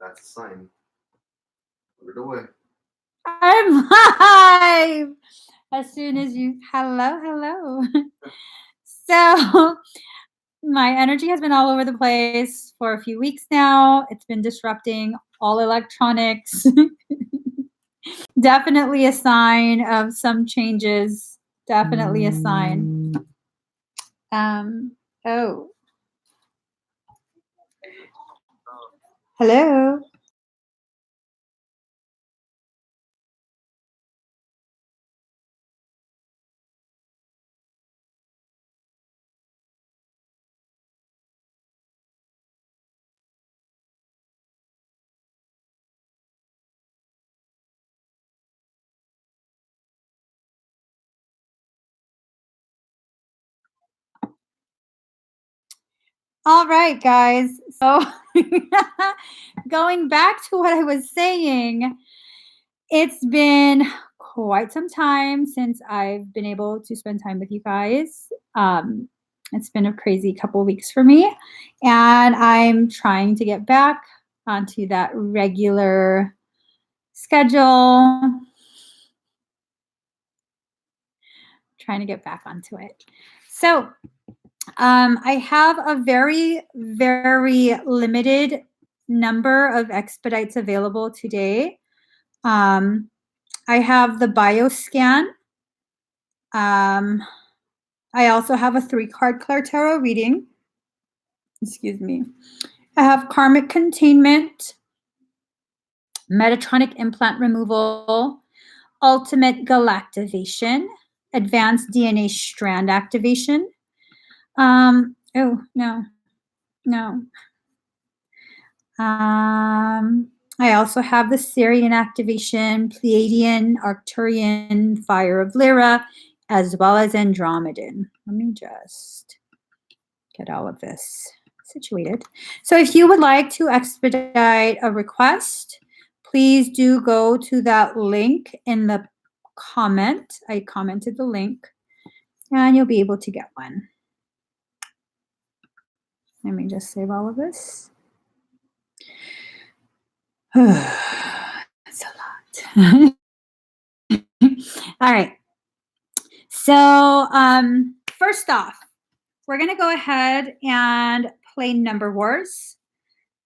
That's a sign. Put it away. I'm live. As soon as you, hello. So my energy has been all over the place for a few weeks now. It's been disrupting all electronics. Definitely a sign of some changes. Definitely a sign. Oh. Hello. All right, guys. So going back to what I was saying, it's been quite some time since I've been able to spend time with you guys. It's been a crazy couple of weeks for me, and I'm trying to get back onto that regular schedule. Trying to get back onto it. So I have a very, very limited number of expedites available today. I have the bioscan. I also have a 3-card ClairTarot reading. Excuse me. I have karmic containment, Metatronic implant removal, ultimate galactivation, advanced DNA strand activation. Oh, no. I also have the Syrian activation, Pleiadian, Arcturian, Fire of Lyra, as well as Andromedan. Let me just get all of this situated. So if you would like to expedite a request, please do go to that link in the comment. I commented the link, and you'll be able to get one. Let me just save all of this. That's a lot. All right. So first off, we're going to go ahead and play number wars.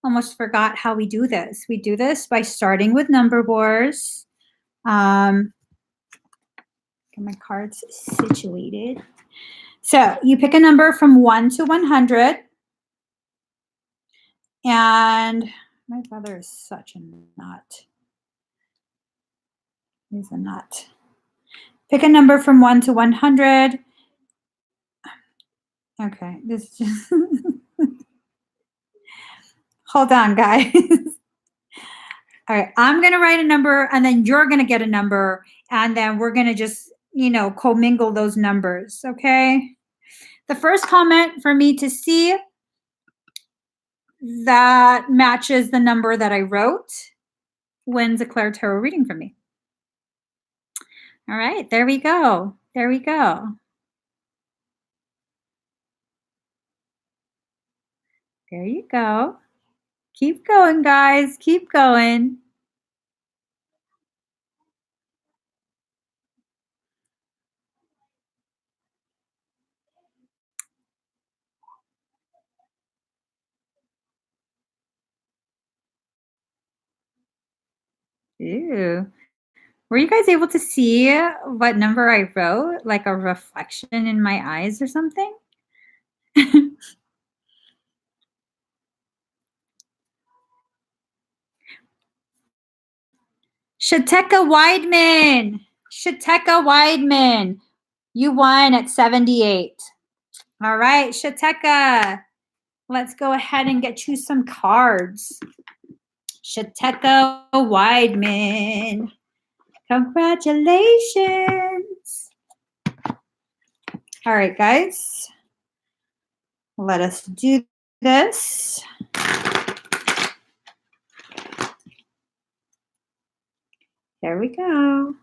Almost forgot how we do this. We do this by starting with number wars. Get my cards situated. So you pick a number from 1 to 100. And my brother is such a nut. He's a nut. Pick a number from 1 to 100. Okay, this just hold on, guys. All right, I'm going to write a number, and then you're going to get a number, and then we're going to just, commingle those numbers, okay? The first comment for me to see that matches the number that I wrote wins a ClairTarot reading from me. All right, there we go. There we go. There you go. Keep going, guys. Keep going. Ew. Were you guys able to see what number I wrote? Like a reflection in my eyes or something? Shateka Weidman. Shateka Weidman. You won at 78. All right, Shateka. Let's go ahead and get you some cards. Shateka Weidman. Congratulations. All right, guys. Let us do this. There we go.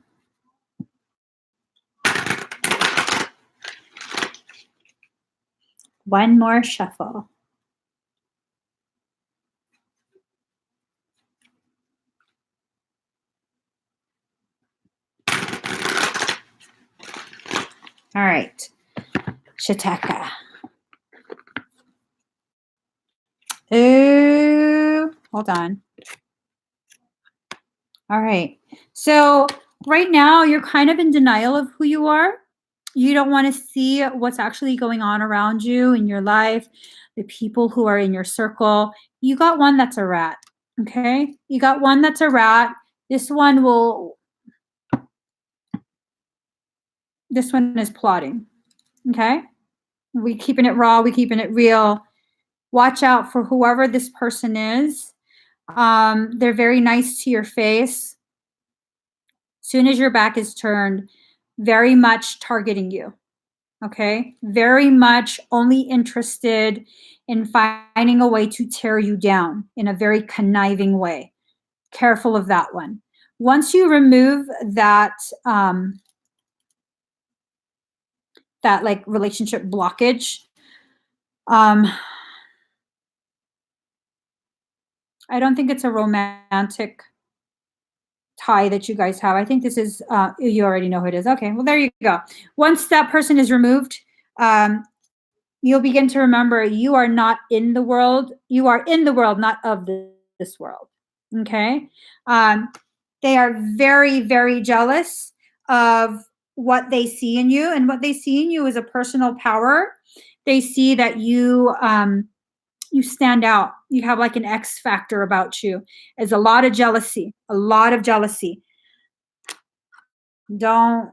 One more shuffle. All right. Shataka. Ooh, hold on. All right. So right now you're kind of in denial of who you are. You don't want to see what's actually going on around you in your life, the people who are in your circle. You got one that's a rat. Okay. You got one that's a rat. This one is plotting. Okay. We keeping it raw. We keeping it real. Watch out for whoever this person is. They're very nice to your face. Soon as your back is turned, very much targeting you. Okay. Very much only interested in finding a way to tear you down in a very conniving way. Careful of that one. Once you remove that, that like relationship blockage, I don't think it's a romantic tie that you guys have. I think this is, you already know who it is. Okay, well, there you go. Once that person is removed, you'll begin to remember you are not in the world. You are in the world, not of this world. Okay? They are very, very jealous of what they see in you. And what they see in you is a personal power. They see that you stand out. You have like an X factor about you. There's a lot of jealousy, a lot of jealousy. Don't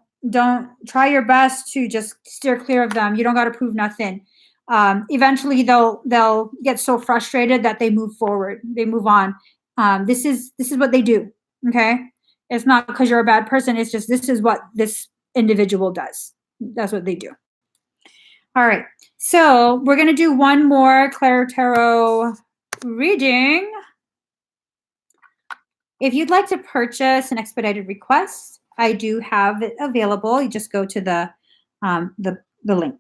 try your best to just steer clear of them. You don't got to prove nothing. Eventually they'll get so frustrated that they move forward. They move on. This is what they do. Okay. It's not because you're a bad person. It's just, this is what this individual does. That's what they do. All right. So we're going to do one more ClairTarot reading. If you'd like to purchase an expedited request, I do have it available. You just go to the link.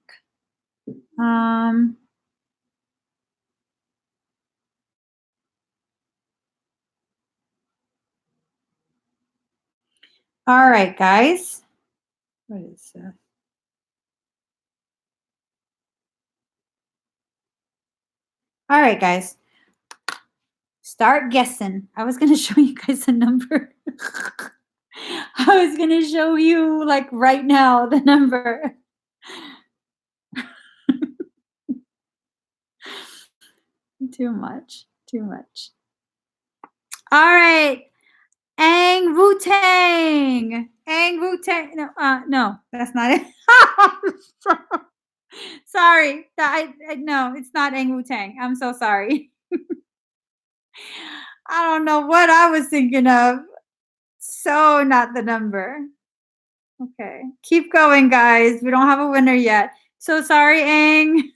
All right, guys. What is that? All right, guys. Start guessing. I was going to show you guys a number. I was going to show you, like, right now, the number. Too much. Too much. All right. Ang Wu Tang. Ang Wu Tang. No, that's not it. Sorry. No, it's not Ang Wu Tang. I'm so sorry. I don't know what I was thinking of. So not the number. Okay. Keep going, guys. We don't have a winner yet. So sorry, Ang.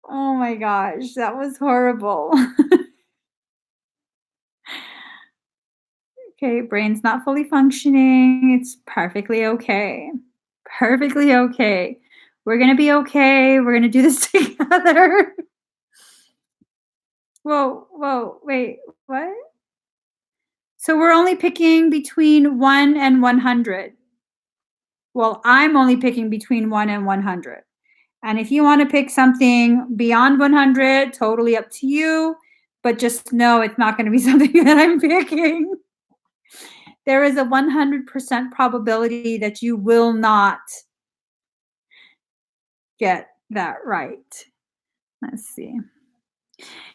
Oh my gosh, that was horrible. Okay, brain's not fully functioning. It's perfectly okay. Perfectly okay. We're going to be okay. We're going to do this together. Whoa, wait, what? So we're only picking between 1 and 100. Well, I'm only picking between 1 and 100. And if you want to pick something beyond 100, totally up to you. But just know it's not going to be something that I'm picking. There is a 100% probability that you will not get that right. Let's see.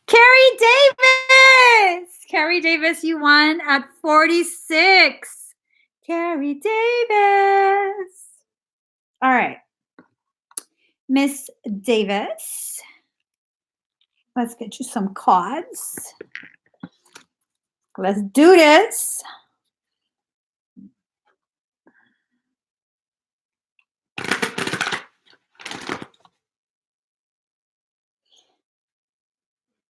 Carrie Davis! Carrie Davis, you won at 46. Carrie Davis. All right. Miss Davis. Let's get you some cards. Let's do this.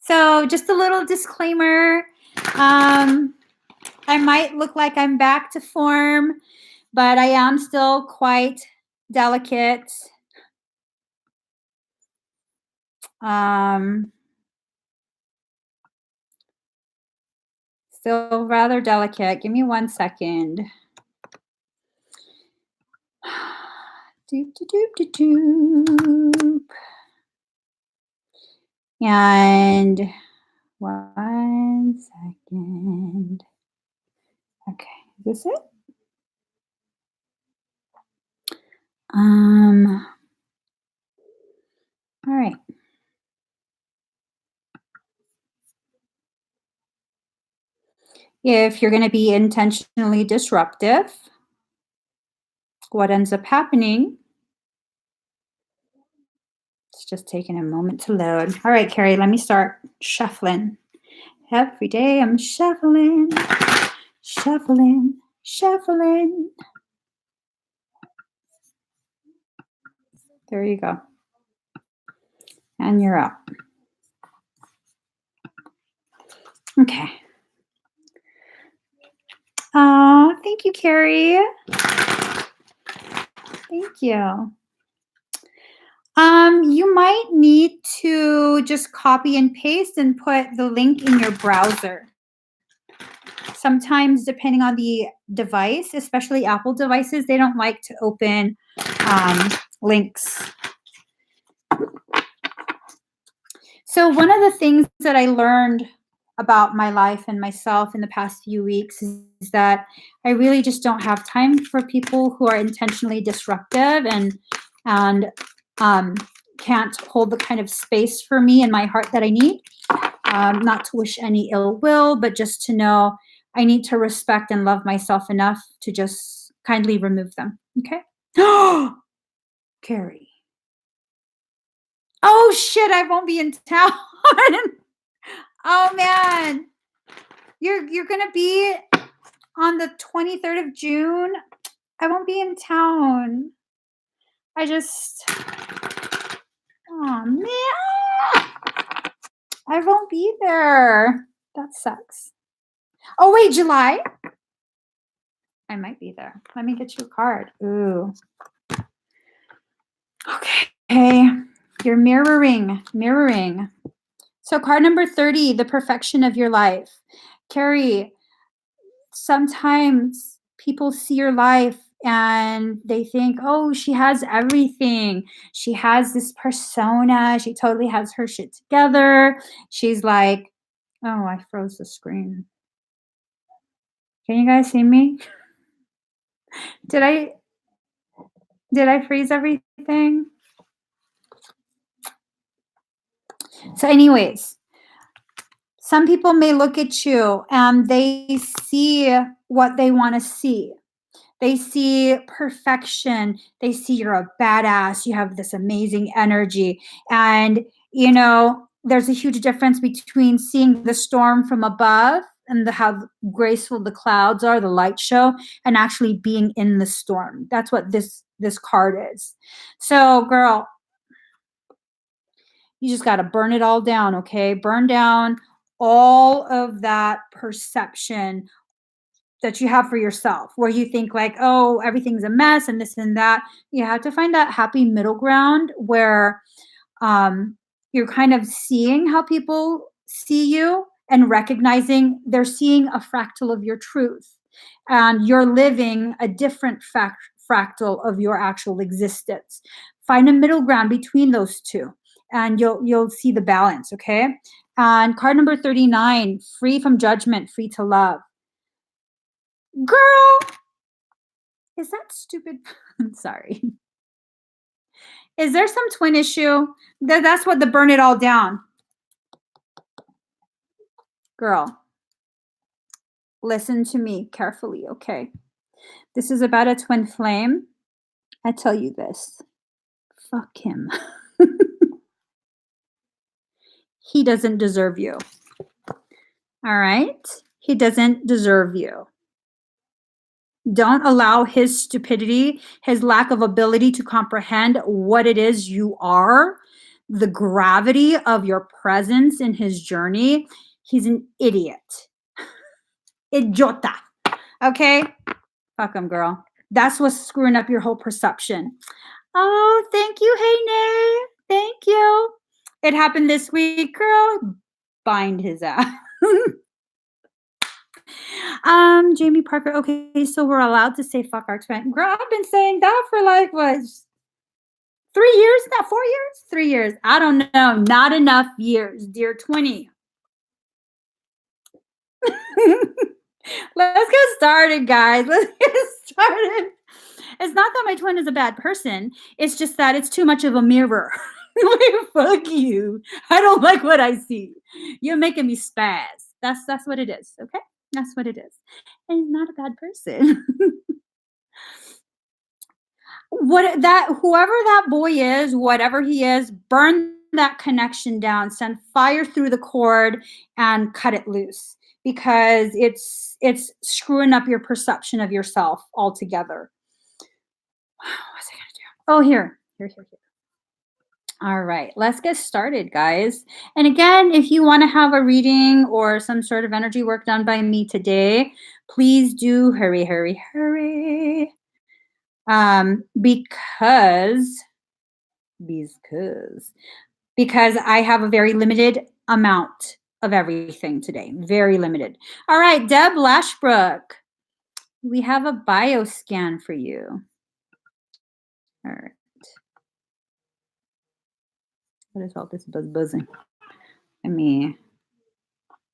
So just a little disclaimer. I might look like I'm back to form, but I am still quite delicate. Still rather delicate. Give me 1 second. Doop, doop, doop, doop, doop. And 1 second. Okay, is this it? All right. If you're going to be intentionally disruptive, what ends up happening? It's just taking a moment to load. All right, Carrie, let me start shuffling. Every day I'm shuffling, shuffling, shuffling. There you go. And you're up. Okay. Oh, thank you, Carrie. Thank you. You might need to just copy and paste and put the link in your browser. Sometimes, depending on the device, especially Apple devices, they don't like to open links. So one of the things that I learned about my life and myself in the past few weeks is that I really just don't have time for people who are intentionally disruptive and can't hold the kind of space for me in my heart that I need. Not to wish any ill will, but just to know I need to respect and love myself enough to just kindly remove them. Okay? Carrie. Oh shit, I won't be in town. Oh man. You're gonna be on the 23rd of June. I won't be in town. Oh man. I won't be there. That sucks. Oh wait, July? I might be there. Let me get you a card. Ooh. Okay. You're mirroring. So card number 30, the perfection of your life. Carrie, sometimes people see your life and they think, oh, she has everything. She has this persona. She totally has her shit together. She's like, oh, I froze the screen. Can you guys see me? Did I freeze everything? So anyways, some people may look at you and they see what they want to see. They see perfection. They see you're a badass. You have this amazing energy. And, there's a huge difference between seeing the storm from above and how graceful the clouds are, the light show, and actually being in the storm. That's what this card is. So, girl, you just got to burn it all down, okay? Burn down all of that perception that you have for yourself, where you think like, oh, everything's a mess and this and that. You have to find that happy middle ground where you're kind of seeing how people see you and recognizing they're seeing a fractal of your truth. And you're living a different fractal of your actual existence. Find a middle ground between those two, and you'll see the balance, okay? And card number 39, free from judgment, free to love. Girl, is that stupid? I'm sorry. Is there some twin issue? That's what the burn it all down. Girl, listen to me carefully, okay? This is about a twin flame. I tell you this. Fuck him. He doesn't deserve you. All right? He doesn't deserve you. Don't allow his stupidity, his lack of ability to comprehend what it is you are, the gravity of your presence in his journey. He's an idiot. Idiota. Okay? Fuck him, girl. That's what's screwing up your whole perception. Oh, thank you, Hey Nay. Thank you. It happened this week, girl. Bind his ass. Jamie Parker. Okay, so we're allowed to say fuck our twin. Girl, I've been saying that for like what? 3 years? Not 4 years? 3 years. I don't know. Not enough years, dear 20. Let's get started, guys. Let's get started. It's not that my twin is a bad person. It's just that it's too much of a mirror. Like, fuck you. I don't like what I see. You're making me spaz. That's what it is, okay? That's what it is. And he's not a bad person. Whoever that boy is, whatever he is, burn that connection down, send fire through the cord and cut it loose, because it's screwing up your perception of yourself altogether. What's I gonna do? Oh, here. All right, let's get started, guys. And again, if you want to have a reading or some sort of energy work done by me today, please do hurry. Because I have a very limited amount of everything today. Very limited. All right, Deb Lashbrook, we have a bio scan for you. All right. What is all this buzzing? Let me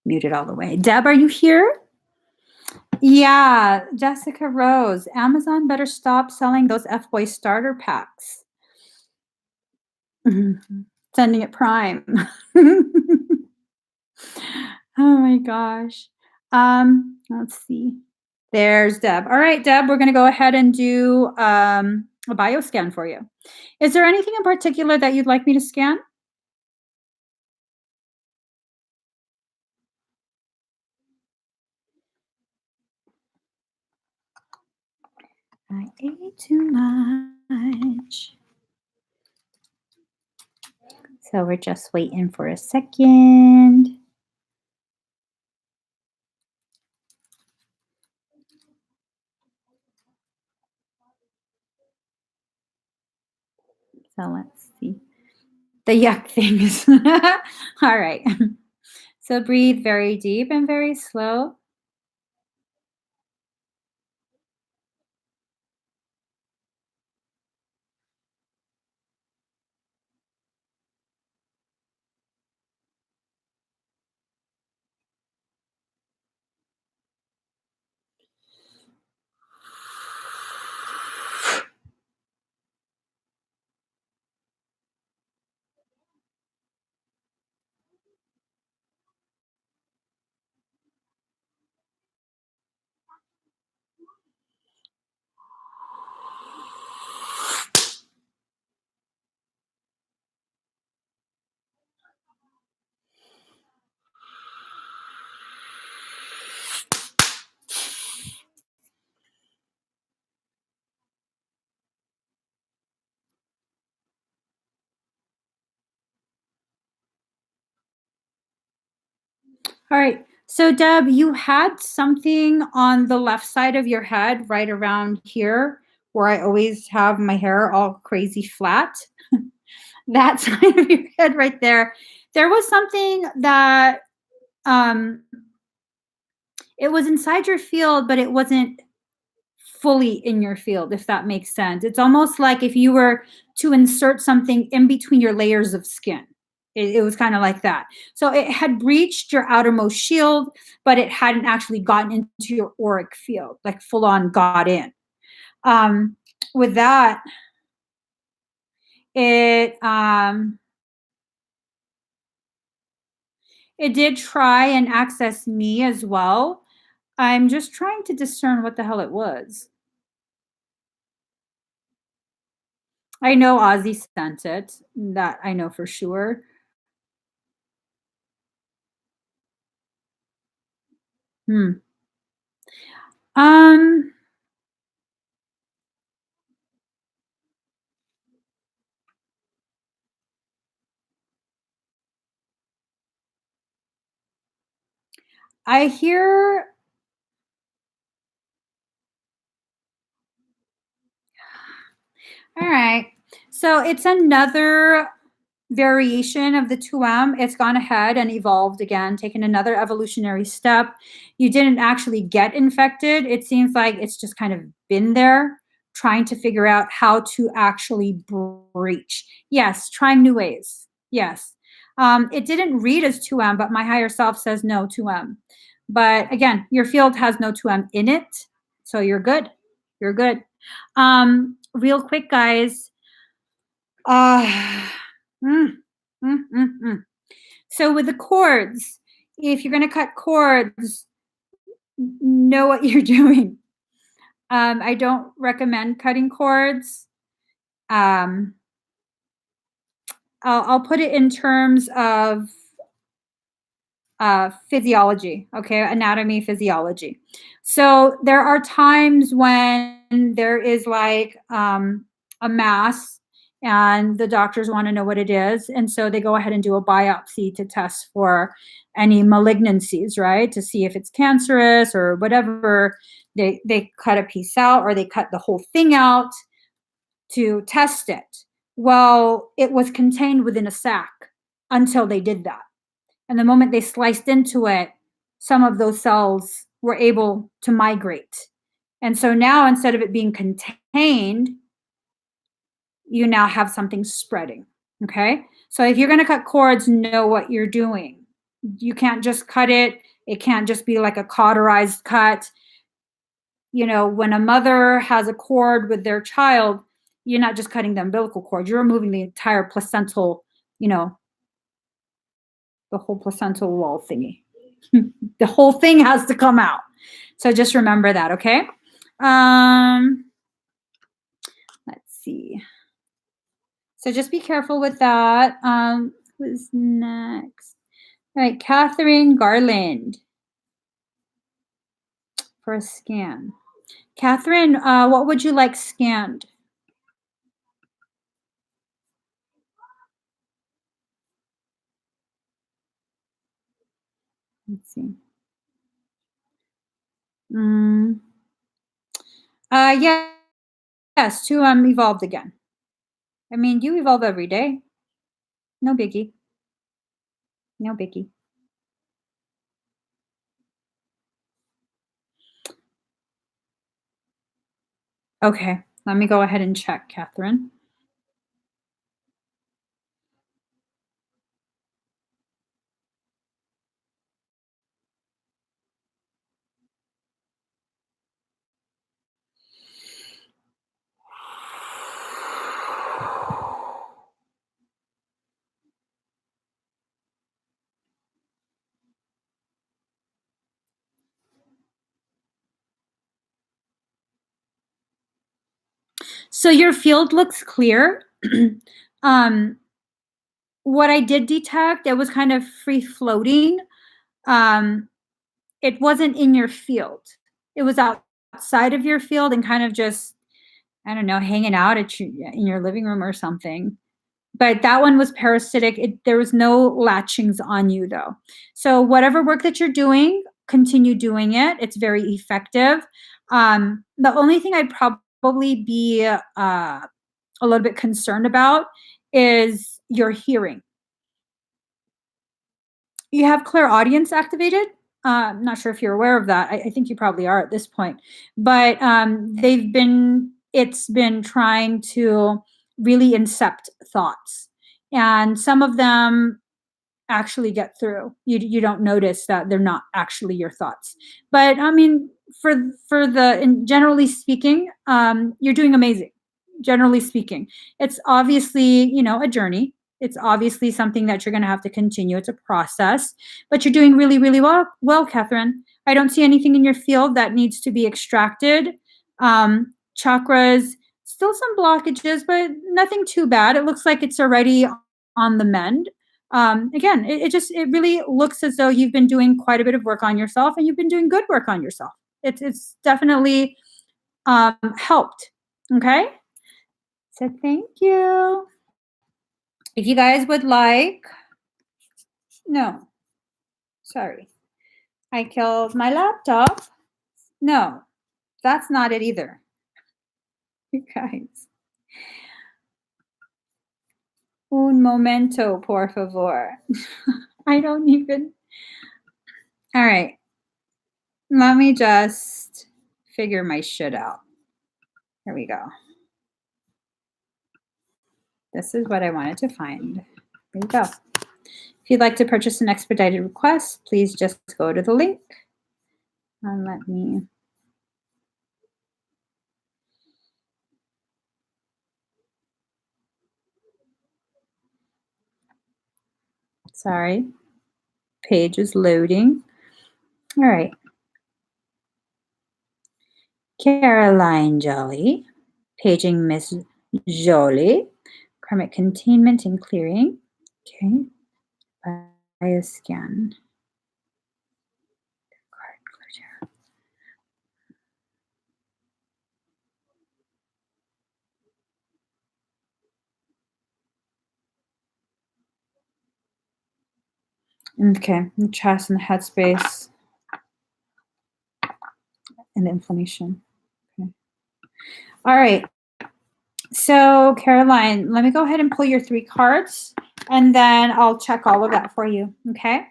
mute it all the way. Deb, are you here? Yeah, Jessica Rose. Amazon better stop selling those F-Boy starter packs. Sending it Prime. Oh my gosh. Let's see. There's Deb. All right, Deb, we're going to go ahead and do a bio scan for you. Is there anything in particular that you'd like me to scan? I ate too much. So we're just waiting for a second. So let's see. The yuck things. All right. So breathe very deep and very slow. All right. So Deb, you had something on the left side of your head, right around here, where I always have my hair all crazy flat. That side of your head right there. There was something that it was inside your field, but it wasn't fully in your field, if that makes sense. It's almost like if you were to insert something in between your layers of skin. It was kind of like that. So it had breached your outermost shield, but it hadn't actually gotten into your auric field, like full on got in. With that, it did try and access me as well. I'm just trying to discern what the hell it was. I know Ozzy sent it. That I know for sure. I hear all right. So it's another variation of the 2M. It's gone ahead and evolved again, taken another evolutionary step. You didn't actually get infected. It seems like it's just kind of been there, trying to figure out how to actually breach. Yes, trying new ways. Yes. It didn't read as 2M, but my higher self says no 2M. But again, your field has no 2M in it, so you're good. You're good. Real quick, guys. So with the cords, if you're going to cut cords, know what you're doing. I don't recommend cutting cords. I'll put it in terms of physiology, okay, anatomy, physiology. So there are times when there is like a mass and the doctors want to know what it is. And so they go ahead and do a biopsy to test for any malignancies, right? To see if it's cancerous or whatever. They cut a piece out or they cut the whole thing out to test it. Well, it was contained within a sac until they did that. And the moment they sliced into it, some of those cells were able to migrate. And so now instead of it being contained, you now have something spreading, okay? So if you're gonna cut cords, know what you're doing. You can't just cut it. It can't just be like a cauterized cut. You know, when a mother has a cord with their child, you're not just cutting the umbilical cord, you're removing the entire placental, you know, the whole placental wall thingy. The whole thing has to come out. So just remember that, okay? Let's see. So just be careful with that. Who's next? All right, Catherine Garland for a scan. Catherine, what would you like scanned? Let's see. Yes, to evolved again. I mean, you evolve every day. No biggie. No biggie. Okay, let me go ahead and check, Catherine. So your field looks clear. What I did detect, it was kind of free floating. It wasn't in your field. It was outside of your field and kind of just, I don't know, hanging out in your living room or something. But that one was parasitic. There was no latchings on you though. So whatever work that you're doing, continue doing it. It's very effective. The only thing I'd probably be a little bit concerned about is your hearing. You have clairaudience activated. I'm not sure if you're aware of that. I think you probably are at this point. But it's been trying to really incept thoughts. And some of them actually get through. You don't notice that they're not actually your thoughts. But I mean, generally speaking, you're doing amazing. Generally speaking, it's obviously, you know, a journey. It's obviously something that you're going to have to continue. It's a process, but you're doing really, really well, Catherine. I don't see anything in your field that needs to be extracted. Chakras, still some blockages, but nothing too bad. It looks like it's already on the mend. Again, it really looks as though you've been doing quite a bit of work on yourself, and you've been doing good work on yourself. It's definitely helped. Okay. So thank you. If you guys would like, no, sorry, I killed my laptop. No, that's not it either. You guys. Un momento, por favor. I don't even. All right. Let me just figure my shit out. Here we go. This is what I wanted to find. Here we go. If you'd like to purchase an expedited request, please just go to the link and let me. Sorry, page is loading. All right. Caroline Jolie, paging Miss Jolie, karmic containment and clearing. Okay. Bias scan. Okay, the chest and the headspace and the inflammation. Okay. All right. So, Caroline, let me go ahead and pull your 3 cards, and then I'll check all of that for you. Okay.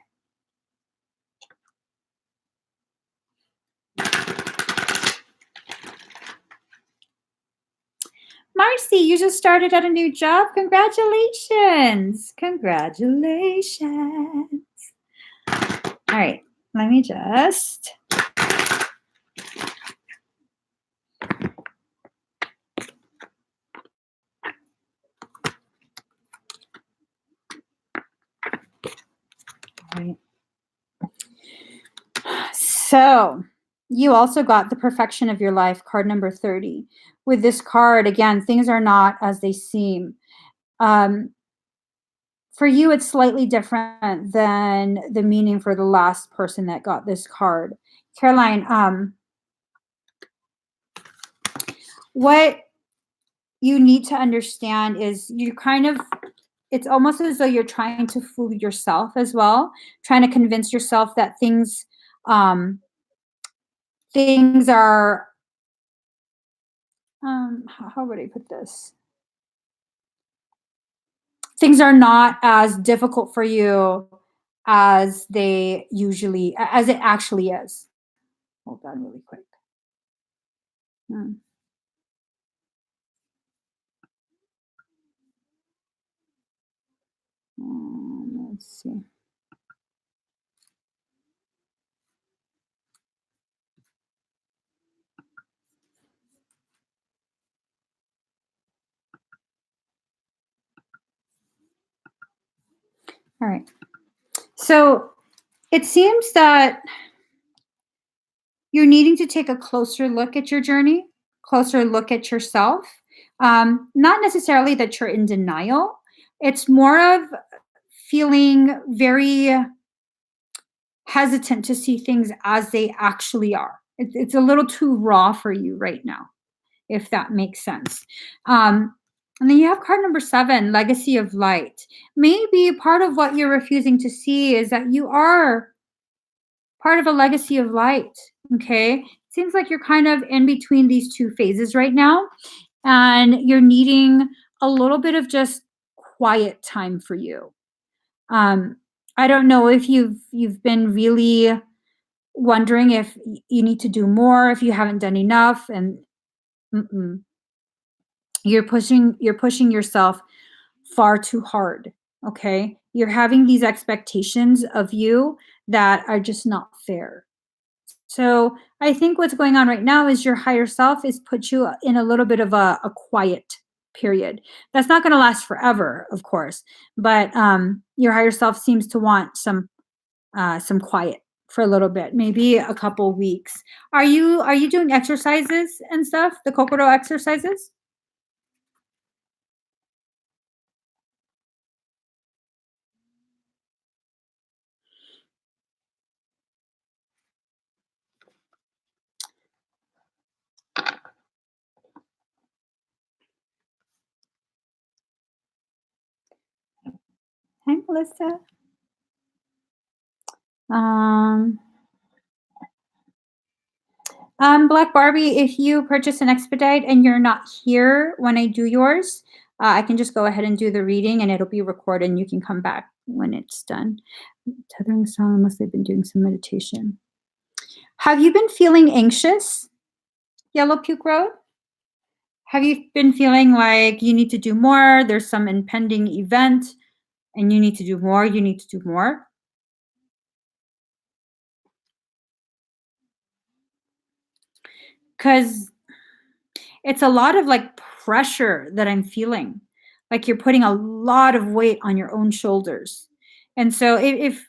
Marcy, you just started at a new job. Congratulations. Congratulations. All right. Let me just. All right. So you also got the perfection of your life, card number 30. With this card, again, things are not as they seem. For you, it's slightly different than the meaning for the last person that got this card. Caroline, what you need to understand is you kind of, it's almost as though you're trying to fool yourself as well, trying to convince yourself that things are, how would I put this? Things are not as difficult for you as they usually, as it actually is. Hold on really quick. Let's see. All right. So it seems that you're needing to take a closer look at your journey, closer look at yourself. Not necessarily that you're in denial. It's more of feeling very hesitant to see things as they actually are. It's a little too raw for you right now, if that makes sense. And then you have card number 7, Legacy of Light. Maybe part of what you're refusing to see is that you are part of a legacy of light, okay? It seems like you're kind of in between these 2 phases right now, and you're needing a little bit of just quiet time for you. I don't know if you've been really wondering if you need to do more, if you haven't done enough, and you're pushing yourself far too hard, okay? You're having these expectations of you that are just not fair. So I think what's going on right now is your higher self has put you in a little bit of a quiet period. That's not going to last forever, of course, but your higher self seems to want some quiet for a little bit, maybe a couple weeks. Are you doing exercises and stuff? The Kokoro exercises? Hi, Melissa. Black Barbie, if you purchase an expedite and you're not here when I do yours, I can just go ahead and do the reading and it'll be recorded and you can come back when it's done. Tethering song, unless they've been doing some meditation. Have you been feeling anxious, Yellow Puke Road? Have you been feeling like you need to do more? There's some impending event and you need to do more. You need to do more. Because it's a lot of like pressure that I'm feeling. Like you're putting a lot of weight on your own shoulders. And so if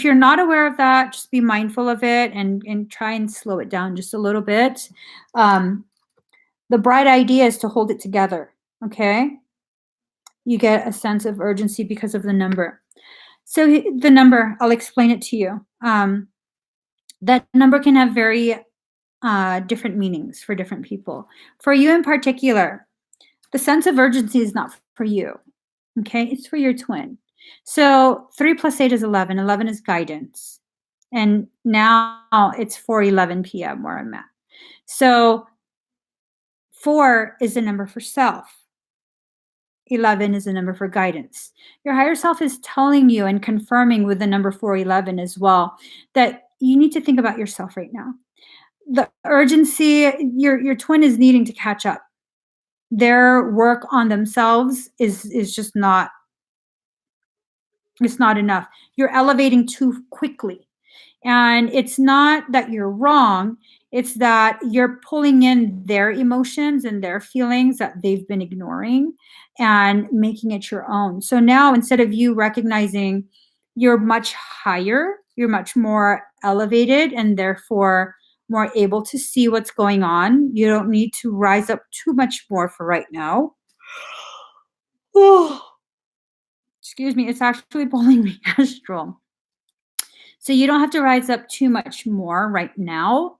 you're not aware of that, just be mindful of it and try and slow it down just a little bit. The bright idea is to hold it together. Okay. You get a sense of urgency because of the number. So the number, I'll explain it to you. That number can have very different meanings for different people. For you in particular, the sense of urgency is not for you. Okay, it's for your twin. So 3 plus 8 is 11. 11 is guidance. And now it's 4:11 p.m. where I'm at. So 4 is a number for self. 11 is a number for guidance. Your higher self is telling you and confirming with the number 411 as well that you need to think about yourself right now. The urgency, your twin is needing to catch up. Their work on themselves is just not, it's not enough. You're elevating too quickly. And it's not that you're wrong, it's that you're pulling in their emotions and their feelings that they've been ignoring and making it your own. So now instead of you recognizing you're much higher, you're much more elevated and therefore more able to see what's going on. You don't need to rise up too much more for right now. Oh, excuse me, it's actually pulling me astral. So you don't have to rise up too much more right now.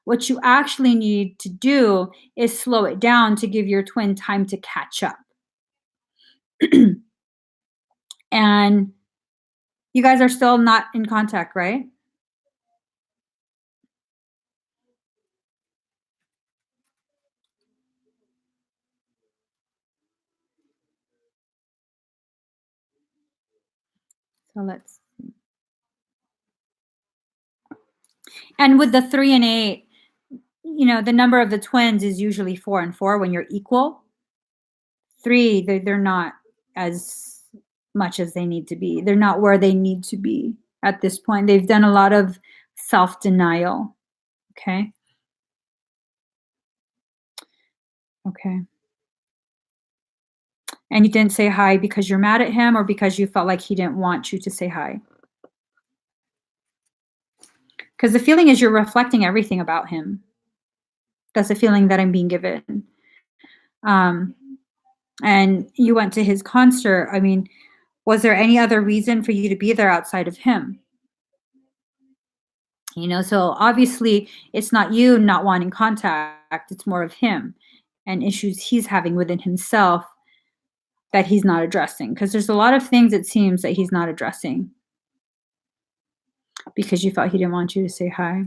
What you actually need to do is slow it down to give your twin time to catch up. And you guys are still not in contact, right? So let's. And with the 3 and 8, you know, the number of the twins is usually 4 and 4 when you're equal. 3, they're not as much as they need to be. They're not where they need to be at this point. They've done a lot of self-denial. Okay. Okay. And you didn't say hi because you're mad at him or because you felt like he didn't want you to say hi? Because the feeling is you're reflecting everything about him. That's the feeling that I'm being given. Um, and you went to his concert. I mean, was there any other reason for you to be there outside of him? You know, so obviously it's not you not wanting contact, it's more of him and issues he's having within himself that he's not addressing. Because there's a lot of things it seems that he's not addressing because you felt he didn't want you to say hi.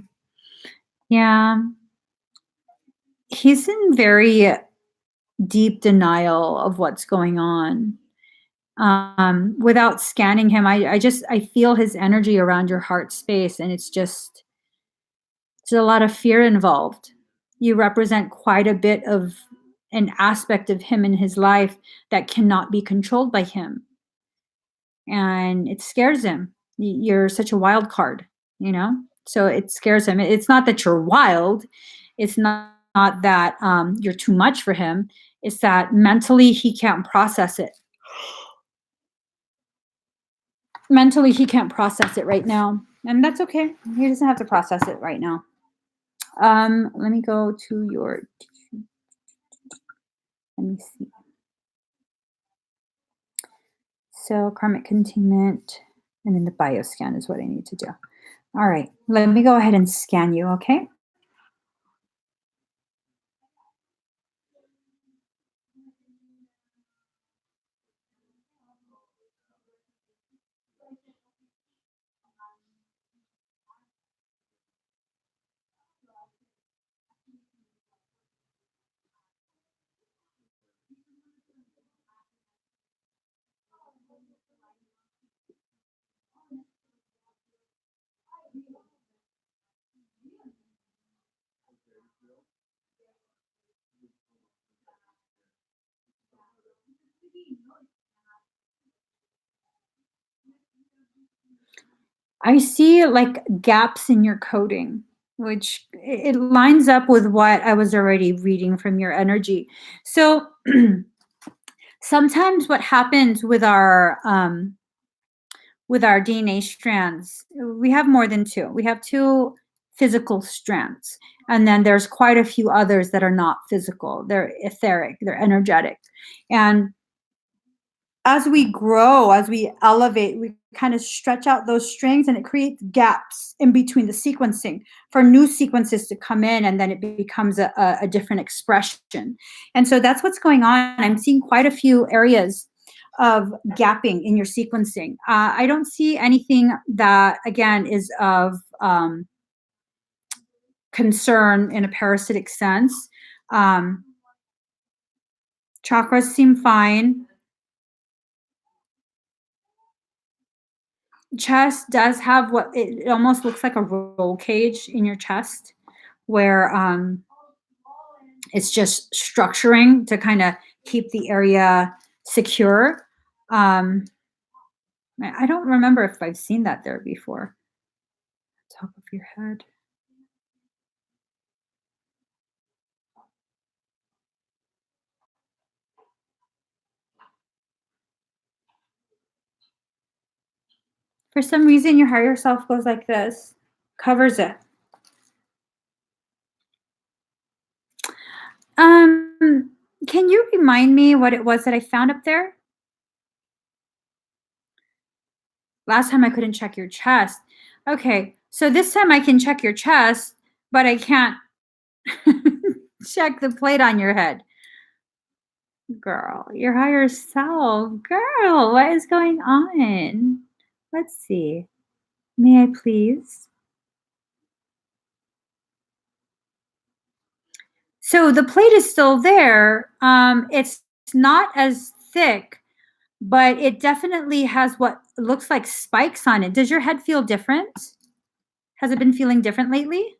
Yeah. He's in very deep denial of what's going on. Without scanning him, I feel his energy around your heart space, and it's a lot of fear involved. You represent quite a bit of an aspect of him in his life that cannot be controlled by him. And it scares him. You're such a wild card, you know? So it scares him. It's not that you're wild. It's not that you're too much for him. It's that mentally he can't process it. Mentally he can't process it right now. And that's okay. He doesn't have to process it right now. Let me go to your, let me see. So karmic containment and then the bioscan is what I need to do. All right, let me go ahead and scan you, okay? I see like gaps in your coding, which it lines up with what I was already reading from your energy. So sometimes what happens with our DNA strands, we have more than two. We have two physical strands, and then there's quite a few others that are not physical. They're etheric, they're energetic. And as we grow, as we elevate, we kind of stretch out those strings and it creates gaps in between the sequencing for new sequences to come in, and then it becomes a different expression. And so that's what's going on. I'm seeing quite a few areas of gapping in your sequencing. I don't see anything that, again, is of concern in a parasitic sense. Chakras seem fine. Chest does have what it almost looks like a roll cage in your chest, where it's just structuring to kind of keep the area secure. I don't remember if I've seen that there before. Top of your head. For some reason, your higher self goes like this, covers it. Can you remind me what it was that I found up there? Last time I couldn't check your chest. Okay, so this time I can check your chest, but I can't check the plate on your head. Girl, your higher self. Girl, what is going on? Let's see. May I please? So the plate is still there. It's not as thick, but it definitely has what looks like spikes on it. Does your head feel different? Has it been feeling different lately?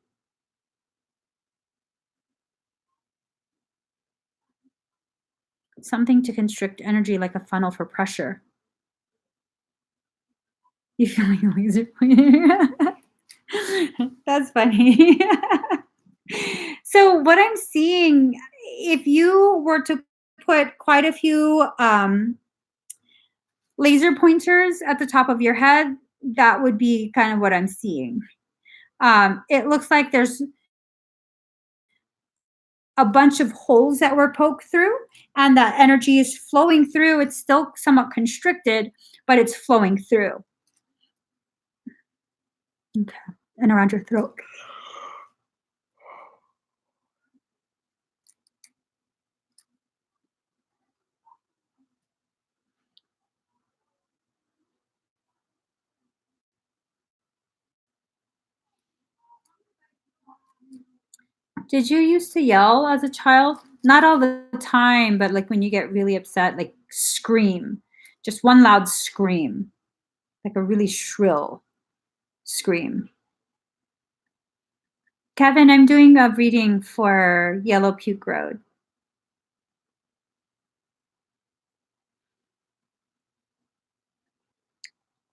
Something to constrict energy like a funnel for pressure. You feel like a laser pointer. That's funny. So what I'm seeing, if you were to put quite a few laser pointers at the top of your head, that would be kind of what I'm seeing. It looks like there's a bunch of holes that were poked through, and that energy is flowing through. It's still somewhat constricted, but it's flowing through. Okay, and around your throat. Did you used to yell as a child? Not all the time, but like when you get really upset, like scream. Just one loud scream, like a really shrill scream. Kevin, I'm doing a reading for Yellow Puke Road.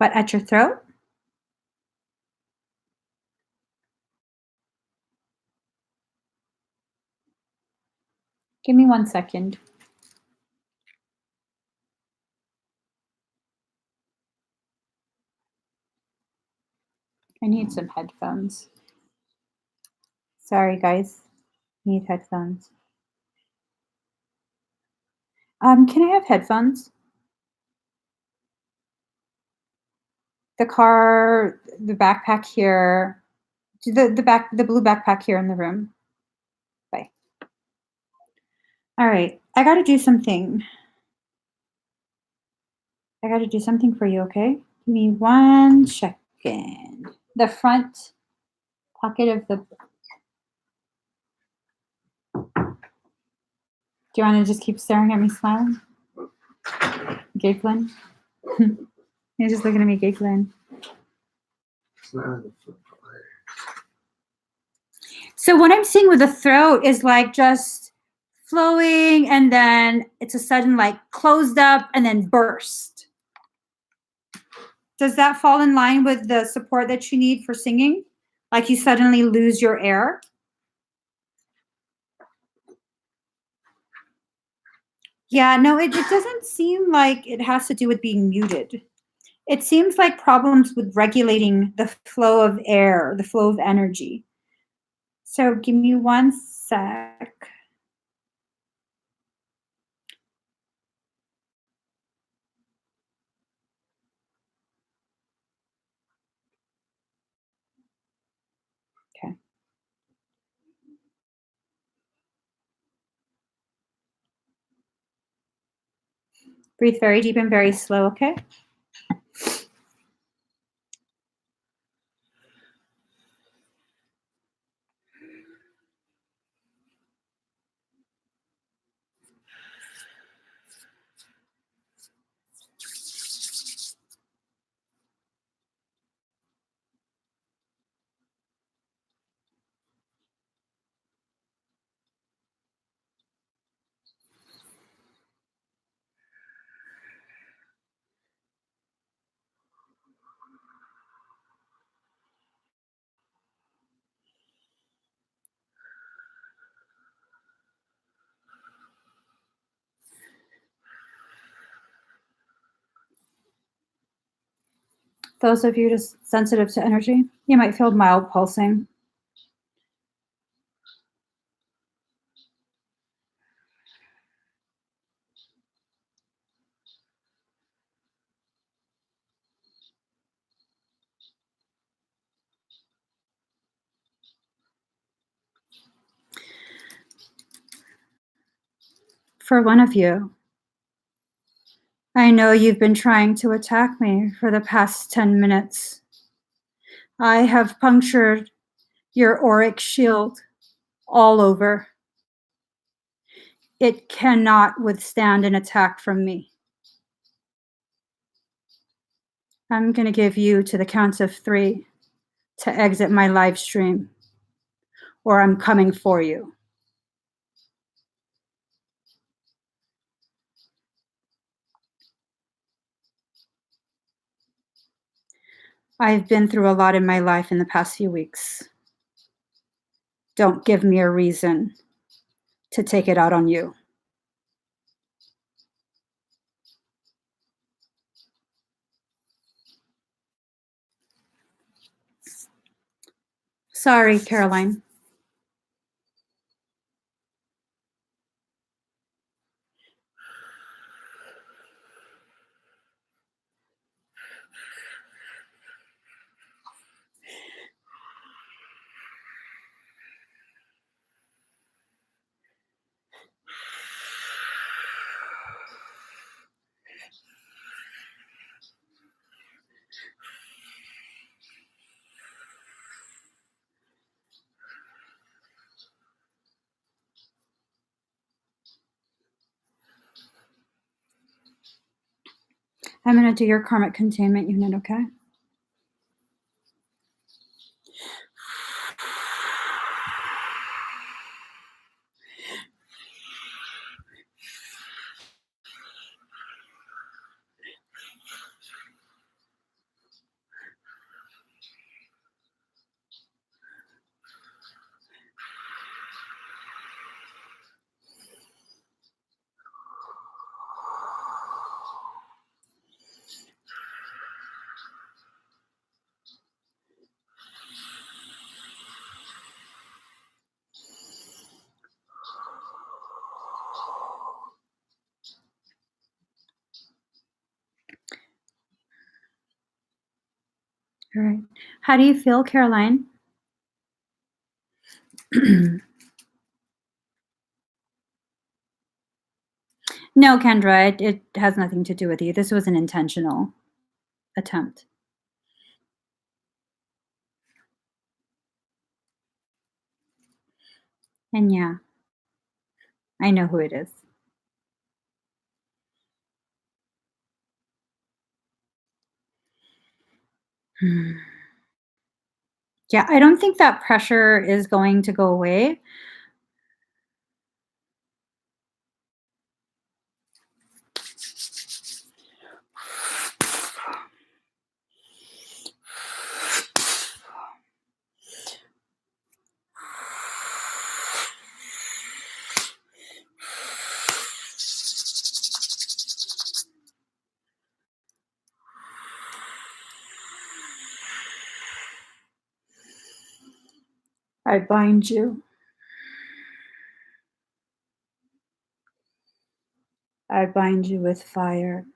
But at your throat? Give me 1 second. I need some headphones. Sorry, guys. Need headphones. Can I have headphones? The car, the backpack here, the blue backpack here in the room. Bye. All right, I got to do something. I got to do something for you, okay? Give me 1 second. The front pocket of the... Do you want to just keep staring at me smiling? Giggling? You're just looking at me giggling. So what I'm seeing with the throat is like just flowing, and then it's a sudden like closed up and then burst. Does that fall in line with the support that you need for singing? Like you suddenly lose your air? Yeah, no, it doesn't seem like it has to do with being muted. It seems like problems with regulating the flow of air, the flow of energy. So give me one sec. Okay. Breathe very deep and very slow, okay? Those of you just sensitive to energy, you might feel mild pulsing. For one of you, I know you've been trying to attack me for the past 10 minutes. I have punctured your auric shield all over. It cannot withstand an attack from me. I'm going to give you to the count of 3 to exit my live stream, or I'm coming for you. I've been through a lot in my life in the past few weeks. Don't give me a reason to take it out on you. Sorry, Caroline. I'm going to do your karmic containment unit, okay? All right. How do you feel, Caroline? No, Kendra, it has nothing to do with you. This was an intentional attempt. And yeah, I know who it is. Yeah, I don't think that pressure is going to go away. I bind you. I bind you with fire.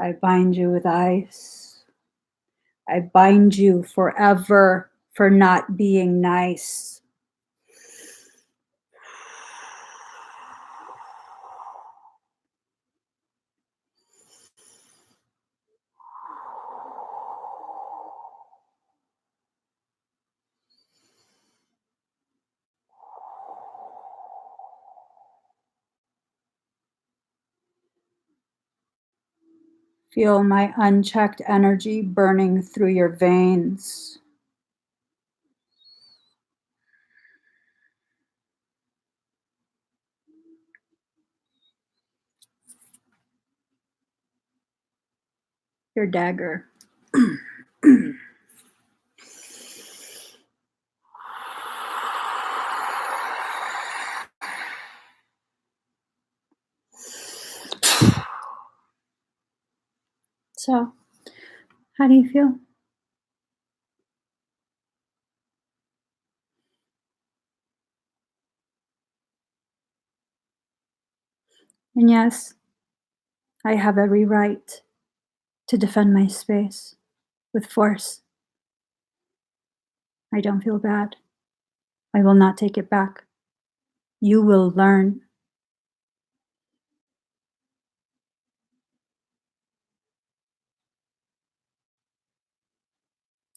I bind you with ice. I bind you forever for not being nice. Feel my unchecked energy burning through your veins. Your dagger. So, how do you feel? And yes, I have every right to defend my space with force. I don't feel bad. I will not take it back. You will learn.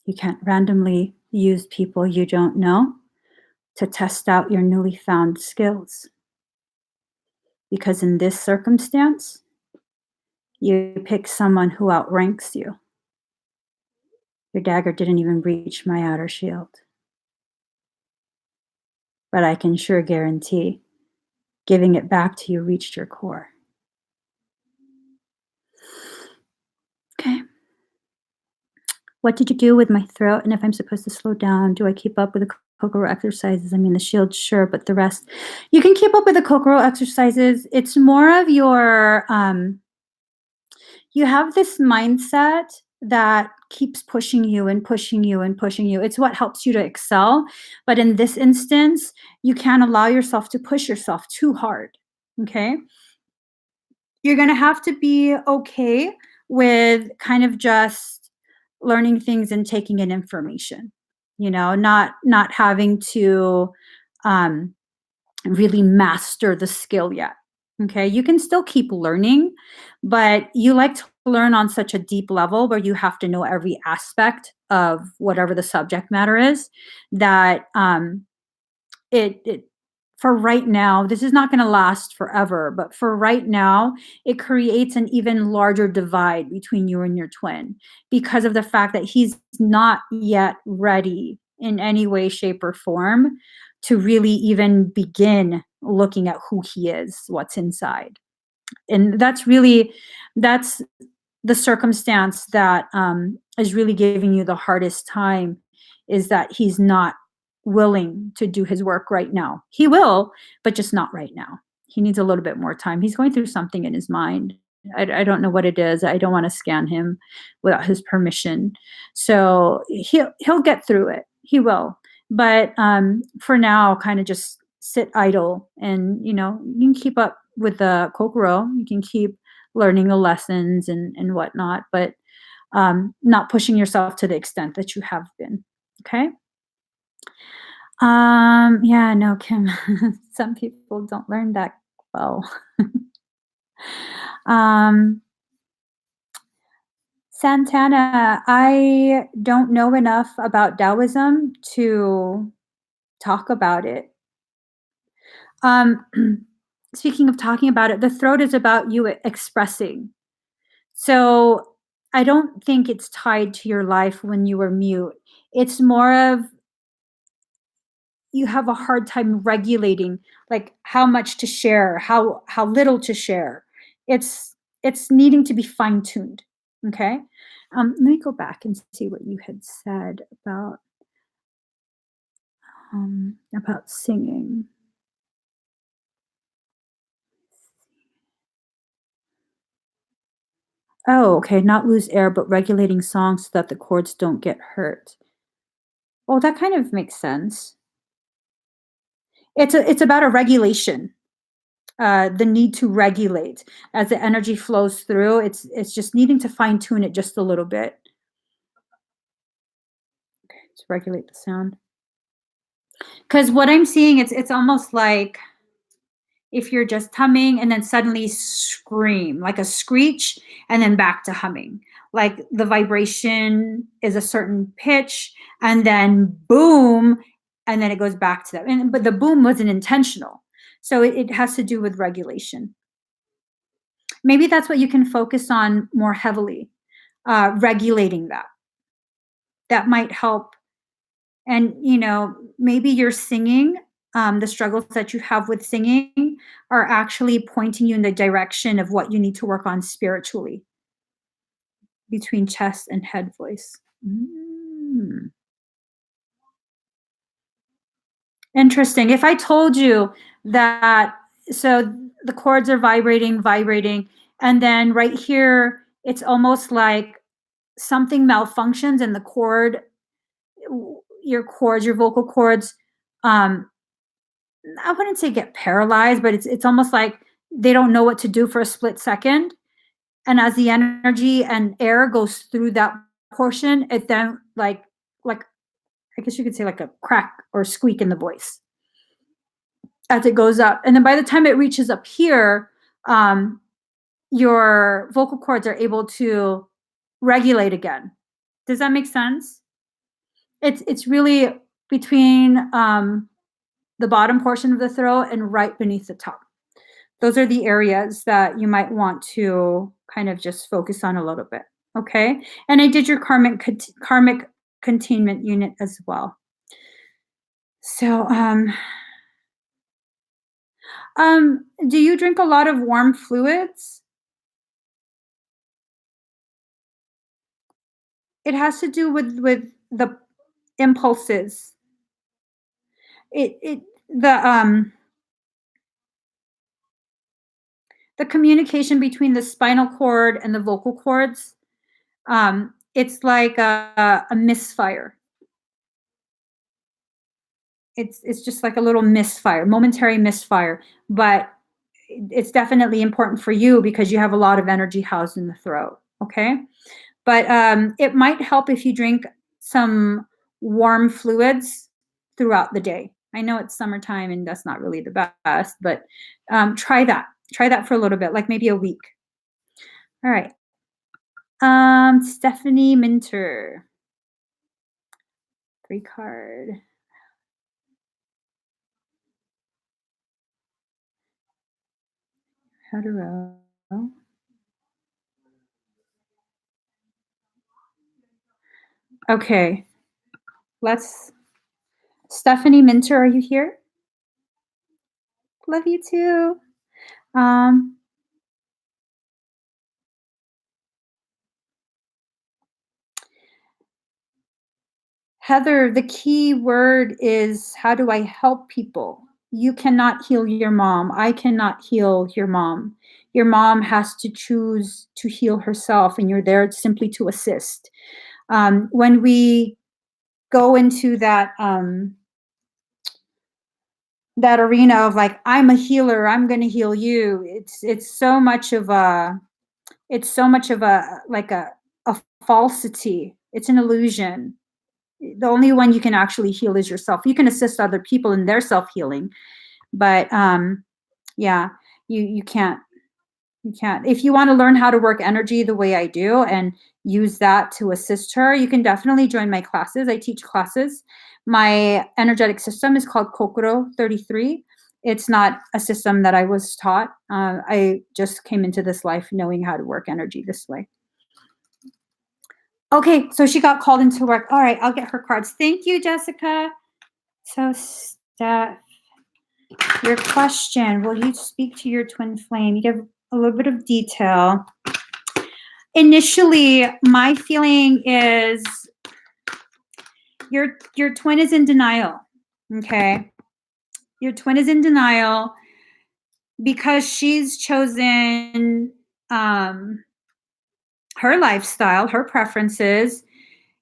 You can't randomly use people you don't know to test out your newly found skills. Because in this circumstance, you pick someone who outranks you. Your dagger didn't even reach my outer shield. But I can sure guarantee giving it back to you reached your core. Okay. What did you do with my throat? And if I'm supposed to slow down, do I keep up with the Kokoro exercises? I mean, the shield, sure, but the rest, you can keep up with the Kokoro exercises. It's more of your, you have this mindset that keeps pushing you and pushing you and pushing you. It's what helps you to excel. But in this instance, you can't allow yourself to push yourself too hard. Okay. You're going to have to be okay with kind of just learning things and taking in information, not having to really master the skill yet. Okay, you can still keep learning, but you like to learn on such a deep level where you have to know every aspect of whatever the subject matter is, that it for right now, this is not going to last forever, but for right now, it creates an even larger divide between you and your twin because of the fact that he's not yet ready in any way, shape, or form to really even begin looking at who he is, what's inside. And that's the circumstance that is really giving you the hardest time, is that he's not willing to do his work right now. He will, but just not right now. He needs a little bit more time. He's going through something in his mind. I don't know what it is. I don't want to scan him without his permission. So he'll get through it. He will. But for now, kind of just sit idle, and you can keep up with the kokoro. You can keep learning the lessons and whatnot, but not pushing yourself to the extent that you have been. Okay. Yeah, no, Kim. Some people don't learn that well. um, Santana, I don't know enough about Taoism to talk about it. Um, Speaking of talking about it, the throat is about you expressing. So I don't think it's tied to your life when you were mute. It's more of, you have a hard time regulating, like how much to share, how little to share. It's needing to be fine-tuned. Okay. Let me go back and see what you had said about singing. Oh, okay. Not lose air, but regulating songs so that the chords don't get hurt. Oh, that kind of makes sense. It's about a regulation, the need to regulate as the energy flows through. It's just needing to fine tune it just a little bit. Okay, let's regulate the sound. Because what I'm seeing, it's almost like if you're just humming and then suddenly scream, like a screech, and then back to humming. Like the vibration is a certain pitch, and then boom, and then it goes back to that. But the boom wasn't intentional. So it has to do with regulation. Maybe that's what you can focus on more heavily, regulating that. That might help. And, maybe you're singing, the struggles that you have with singing are actually pointing you in the direction of what you need to work on spiritually between chest and head voice. Interesting. If I told you that, so the chords are vibrating, and then right here, it's almost like something malfunctions and the chord, your vocal cords, I wouldn't say get paralyzed, but it's almost like they don't know what to do for a split second. And as the energy and air goes through that portion, it then like I guess you could say like a crack or squeak in the voice as it goes up. And then by the time it reaches up here, your vocal cords are able to regulate again. Does that make sense? It's really between the bottom portion of the throat and right beneath the top. Those are the areas that you might want to kind of just focus on a little bit. Okay. And I did your karmic containment unit as well. So, do you drink a lot of warm fluids? It has to do with the impulses. It the communication between the spinal cord and the vocal cords, it's like a misfire. It's just like a little misfire, momentary misfire, but it's definitely important for you because you have a lot of energy housed in the throat. Okay, but it might help if you drink some warm fluids throughout the day. I know it's summertime and that's not really the best, but try that. Try that for a little bit, like maybe a week. All right. Stephanie Minter. 3 card. Hetero. Okay. Stephanie Minter, are you here? Love you too. Heather, the key word is how do I help people? You cannot heal your mom. I cannot heal your mom. Your mom has to choose to heal herself, and you're there simply to assist. When we go into that arena of like, I'm a healer, I'm going to heal you. It's so much of a like a falsity. It's an illusion. The only one you can actually heal is yourself. You can assist other people in their self-healing, but yeah, you can't. If you want to learn how to work energy the way I do and use that to assist her, you can definitely join my classes. I teach classes. My energetic system is called Kokoro 33. It's not a system that I was taught. I just came into this life knowing how to work energy this way. Okay, so she got called into work. All right, I'll get her cards. Thank you, Jessica. So, Steph, your question, will you speak to your twin flame? You give a little bit of detail. Initially, my feeling is your twin is in denial, okay? Your twin is in denial because she's chosen her lifestyle, her preferences,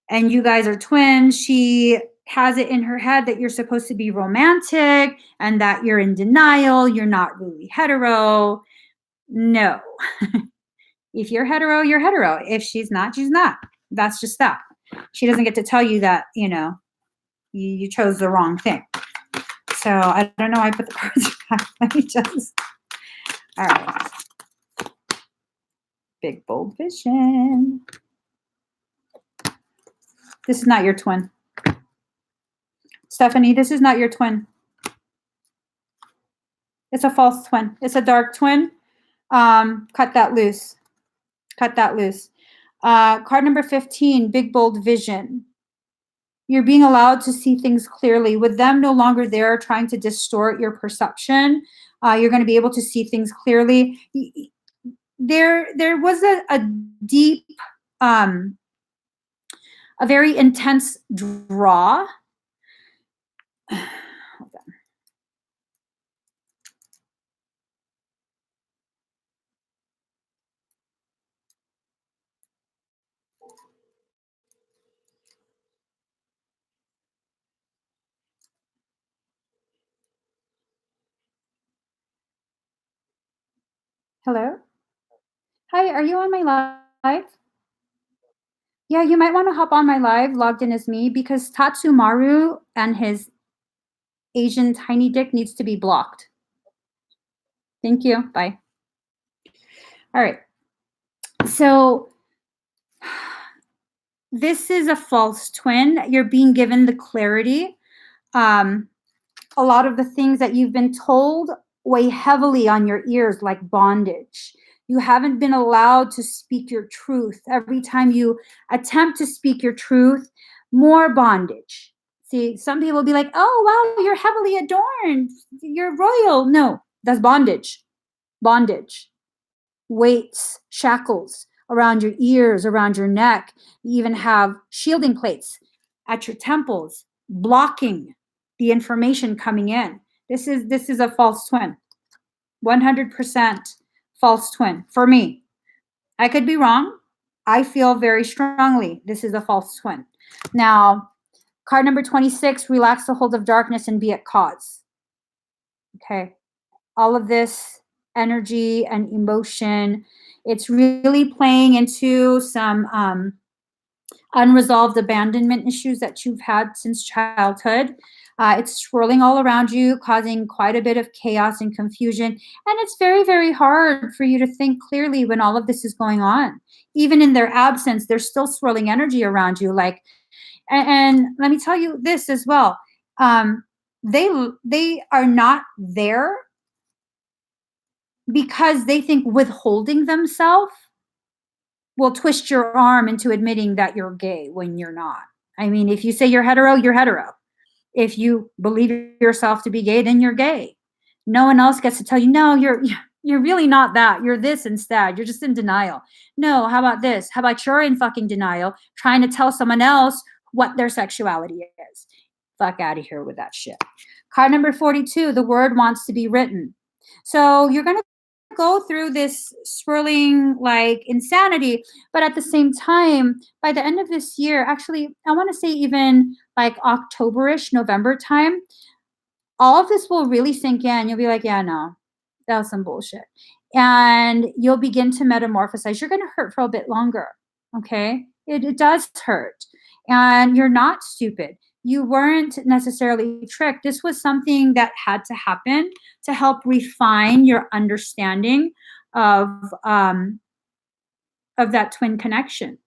and you guys are twins. She has it in her head that you're supposed to be romantic and that you're in denial, you're not really hetero. No. If you're hetero, you're hetero. If she's not, she's not. That's just that. She doesn't get to tell you that, you chose the wrong thing. So I don't know why I put the cards back. Let me just. All right. Big bold vision. This is not your twin. Stephanie, this is not your twin. It's a false twin. It's a dark twin. Cut that loose. Cut that loose. Card number 15, big bold vision. You're being allowed to see things clearly. With them no longer there trying to distort your perception, you're going to be able to see things clearly. There was a deep, a very intense draw. Hold on. Hello? Hi, are you on my live? Yeah, you might want to hop on my live, logged in as me, because Tatsumaru and his Asian tiny dick needs to be blocked. Thank you. Bye. All right. So this is a false twin. You're being given the clarity. A lot of the things that you've been told weigh heavily on your ears like bondage. You haven't been allowed to speak your truth. Every time you attempt to speak your truth, more bondage. See, some people will be like, oh, wow, you're heavily adorned. You're royal. No, that's bondage. Bondage. Weights, shackles around your ears, around your neck. You even have shielding plates at your temples, blocking the information coming in. This is a false twin. 100% false twin for me. I could be wrong. I feel very strongly this is a false twin. Now, card number 26, relax the hold of darkness and be at cause. Okay. All of this energy and emotion, it's really playing into some unresolved abandonment issues that you've had since childhood. It's swirling all around you, causing quite a bit of chaos and confusion. And it's very, very hard for you to think clearly when all of this is going on. Even in their absence, there's still swirling energy around you. And let me tell you this as well. They are not there because they think withholding themselves will twist your arm into admitting that you're gay when you're not. I mean, if you say you're hetero, you're hetero. If you believe yourself to be gay, then you're gay. No one else gets to tell you, no, you're really not that. You're this instead. You're just in denial. No, how about this? How about you're in fucking denial, trying to tell someone else what their sexuality is? Fuck out of here with that shit. Card number 42, the word wants to be written. So you're going to go through this swirling like insanity, but at the same time, by the end of this year, actually, I want to say even like October-ish, November time, all of this will really sink in. You'll be like, yeah, no, that was some bullshit. And you'll begin to metamorphosize. You're going to hurt for a bit longer. Okay. It does hurt. And you're not stupid. You weren't necessarily tricked. This was something that had to happen to help refine your understanding of that twin connection.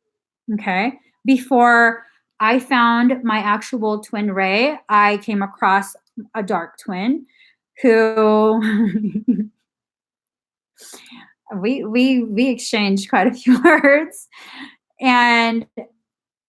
Okay. Before I found my actual twin ray, I came across a dark twin who we exchanged quite a few words, and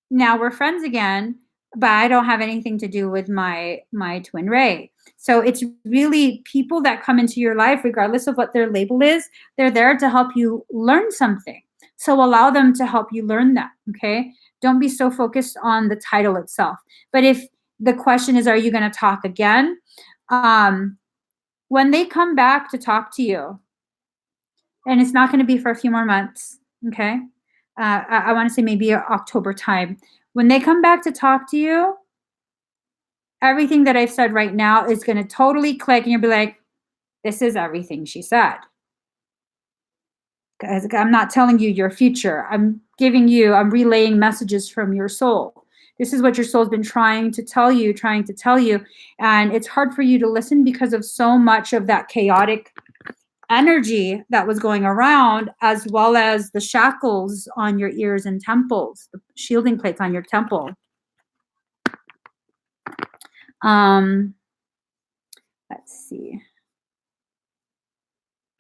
now we're friends again, but I don't have anything to do with my twin ray. So it's really people that come into your life, regardless of what their label is, they're there to help you learn something. So allow them to help you learn that. Okay. Don't be so focused on the title itself. But if the question is, are you going to talk again? When they come back to talk to you, and it's not going to be for a few more months. Okay. I want to say maybe October time. When they come back to talk to you, everything that I've said right now is going to totally click and you'll be like, this is everything she said. Guys, I'm not telling you your future. I'm relaying messages from your soul. This is what your soul's been trying to tell you. And it's hard for you to listen because of so much of that chaotic energy that was going around, as well as the shackles on your ears and temples, the shielding plates on your temple. Let's see.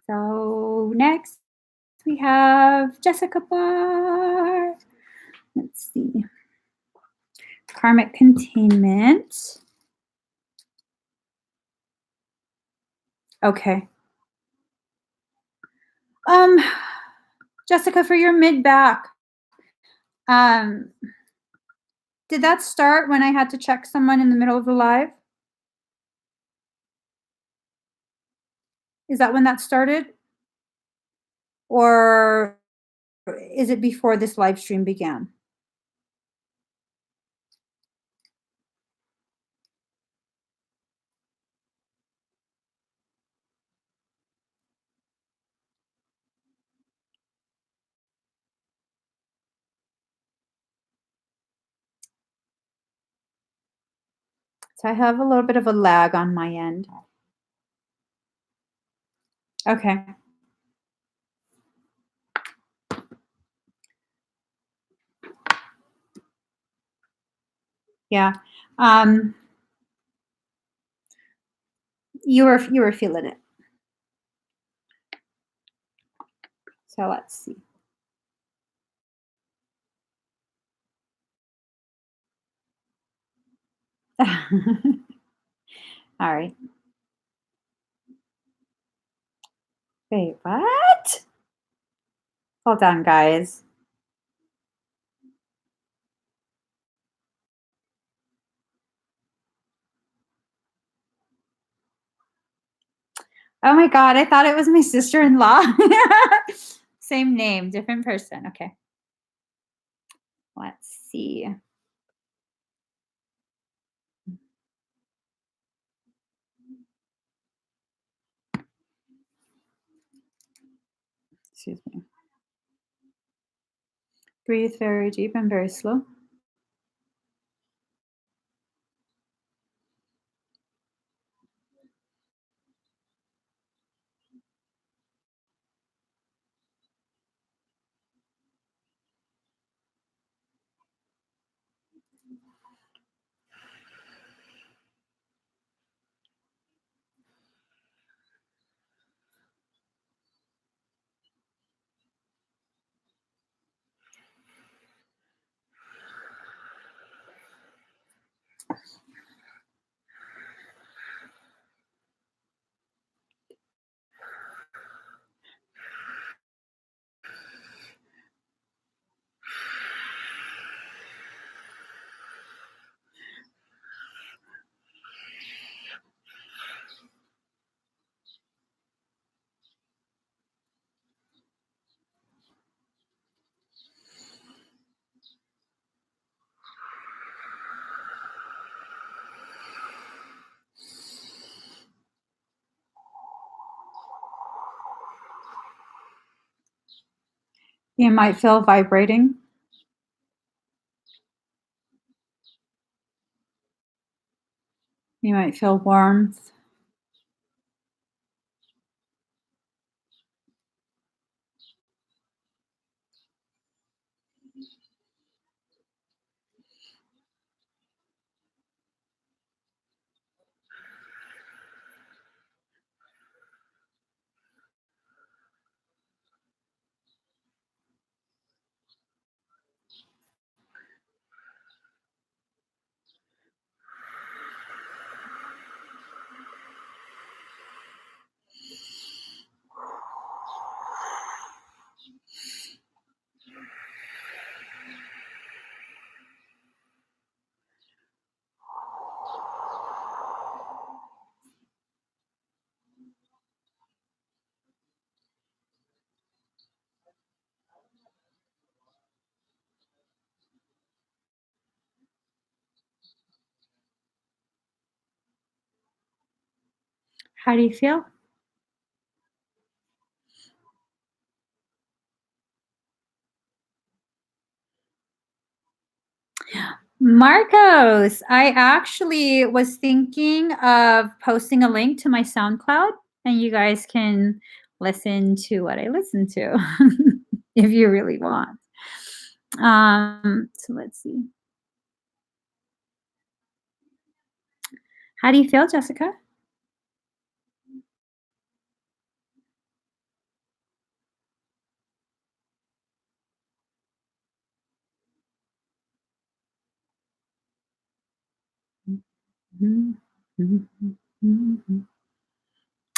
So next we have Jessica Barr. Let's see. Karmic containment. Okay. Jessica, for your mid-back, did that start when I had to check someone in the middle of the live? Is that when that started? Or is it before this live stream began? So I have a little bit of a lag on my end. Okay. Yeah. You were feeling it. So let's see. All right. Wait, what? Hold on, guys. Oh my God, I thought it was my sister-in-law. Same name, different person. Okay. Let's see. Excuse me. Breathe very deep and very slow. You might feel vibrating. You might feel warmth. How do you feel? Marcos, I actually was thinking of posting a link to my SoundCloud, and you guys can listen to what I listen to if you really want. So let's see. How do you feel, Jessica?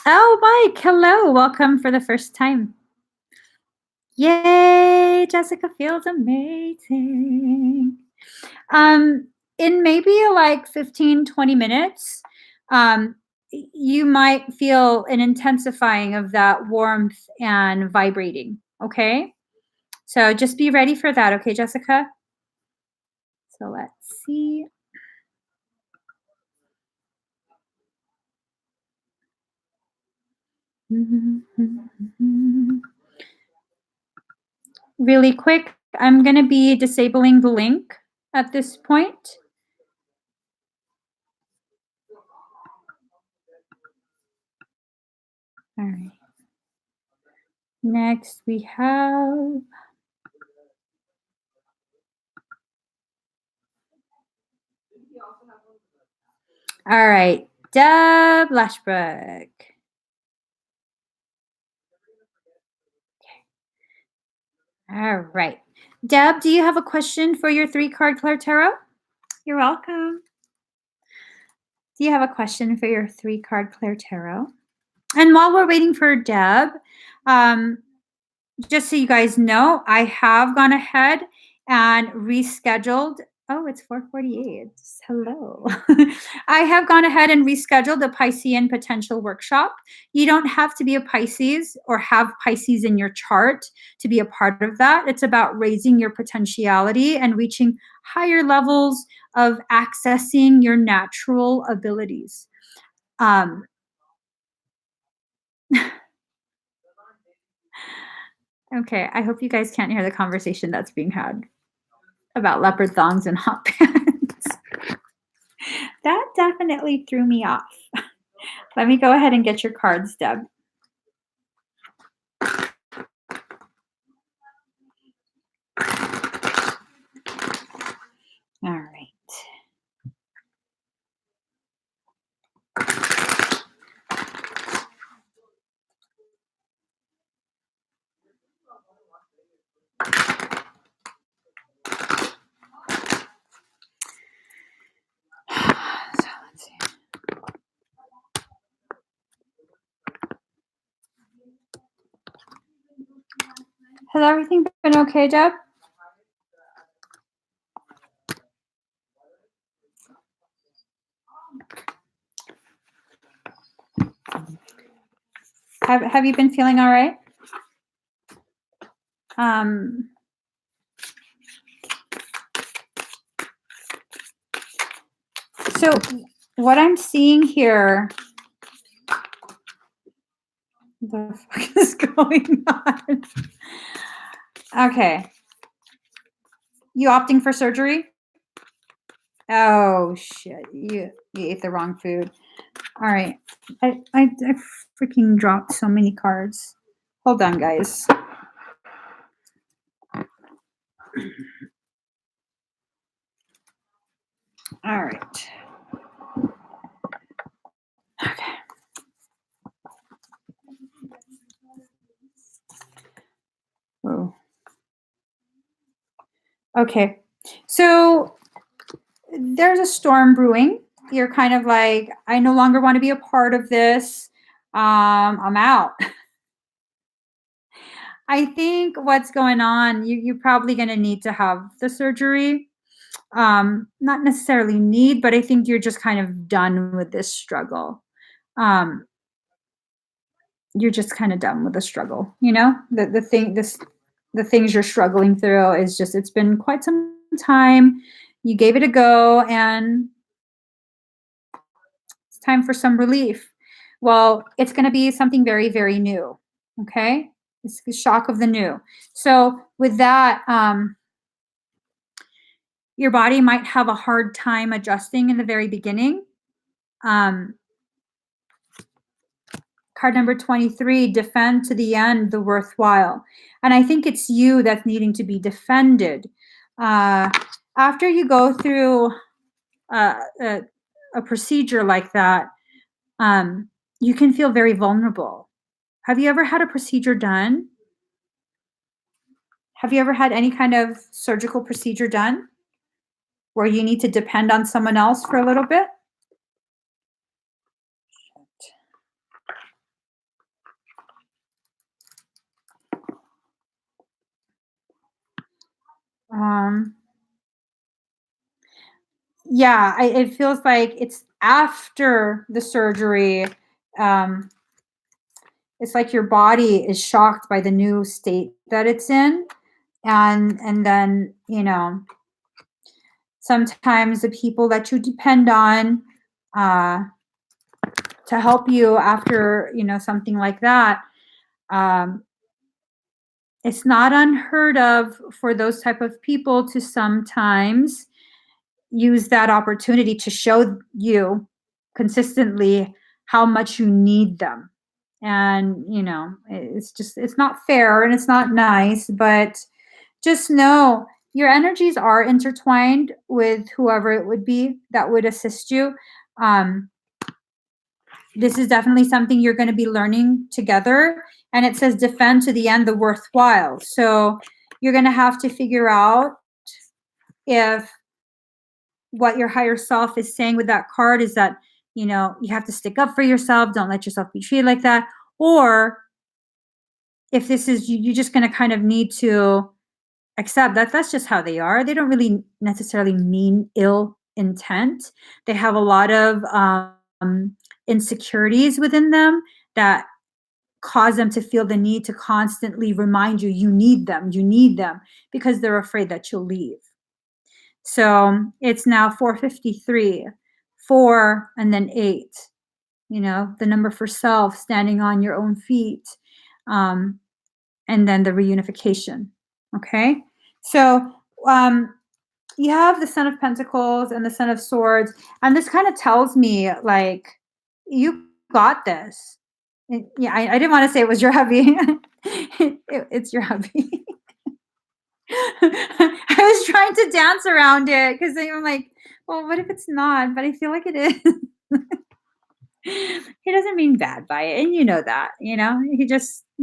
Oh, Mike, hello. Welcome for the first time. Yay, Jessica feels amazing. In maybe like 15, 20 minutes, you might feel an intensifying of that warmth and vibrating, okay? So just be ready for that, okay, Jessica? So let's see. Really quick, I'm going to be disabling the link at this point. All right. Next, we have... All right, Deb Lashbrook. All right. Deb, do you have a question for your 3-card ClairTarot? You're welcome. Do you have a question for your 3-card ClairTarot? And while we're waiting for Deb, just so you guys know, I have gone ahead and rescheduled. Oh, it's 4:48. Hello. I have gone ahead and rescheduled the Piscean Potential Workshop. You don't have to be a Pisces or have Pisces in your chart to be a part of that. It's about raising your potentiality and reaching higher levels of accessing your natural abilities. Okay, I hope you guys can't hear the conversation that's being had about leopard thongs and hot pants. That definitely threw me off. Let me go ahead and get your cards, Deb. All right. So let's see. Has everything been okay, Deb? Have you been feeling all right? So what I'm seeing here, the fuck is going on? Okay. You opting for surgery? Oh shit! You ate the wrong food. All right. I freaking dropped so many cards. Hold on, guys. All right. Okay. Oh. Okay. So there's a storm brewing. You're kind of like, I no longer want to be a part of this. I'm out. I think what's going on, you're probably going to need to have the surgery. Not necessarily need, but I think you're just kind of done with this struggle. You're just kind of done with the struggle, you know? The things you're struggling through is just, it's been quite some time. You gave it a go, and it's time for some relief. Well, it's going to be something very, very new. Okay. It's the shock of the new. So with that, your body might have a hard time adjusting in the very beginning. Card number 23, defend to the end the worthwhile. And I think it's you that's needing to be defended. After you go through a procedure like that, you can feel very vulnerable. Have you ever had a procedure done? Have you ever had any kind of surgical procedure done where you need to depend on someone else for a little bit? Yeah, it feels like it's after the surgery. It's like your body is shocked by the new state that it's in, and then sometimes the people that you depend on to help you after something like that. It's not unheard of for those type of people to sometimes use that opportunity to show you consistently how much you need them. And it's not fair and it's not nice, but just know your energies are intertwined with whoever it would be that would assist you. This is definitely something you're going to be learning together. And it says defend to the end the worthwhile. So you're going to have to figure out if what your higher self is saying with that card is that, you have to stick up for yourself. Don't let yourself be treated like that. Or if this is, you're just going to kind of need to accept that that's just how they are. They don't really necessarily mean ill intent. They have a lot of insecurities within them that cause them to feel the need to constantly remind you, you need them because they're afraid that you'll leave. So it's now 4:53, 4 and then 8, the number for self, standing on your own feet, and then the reunification. Okay. So you have the Son of Pentacles and the Son of Swords, and this kind of tells me like, you got this. Yeah, I didn't want to say it was your hubby. It's your hubby. I was trying to dance around it because I'm like, well, what if it's not? But I feel like it is. He doesn't mean bad by it, and you know that. He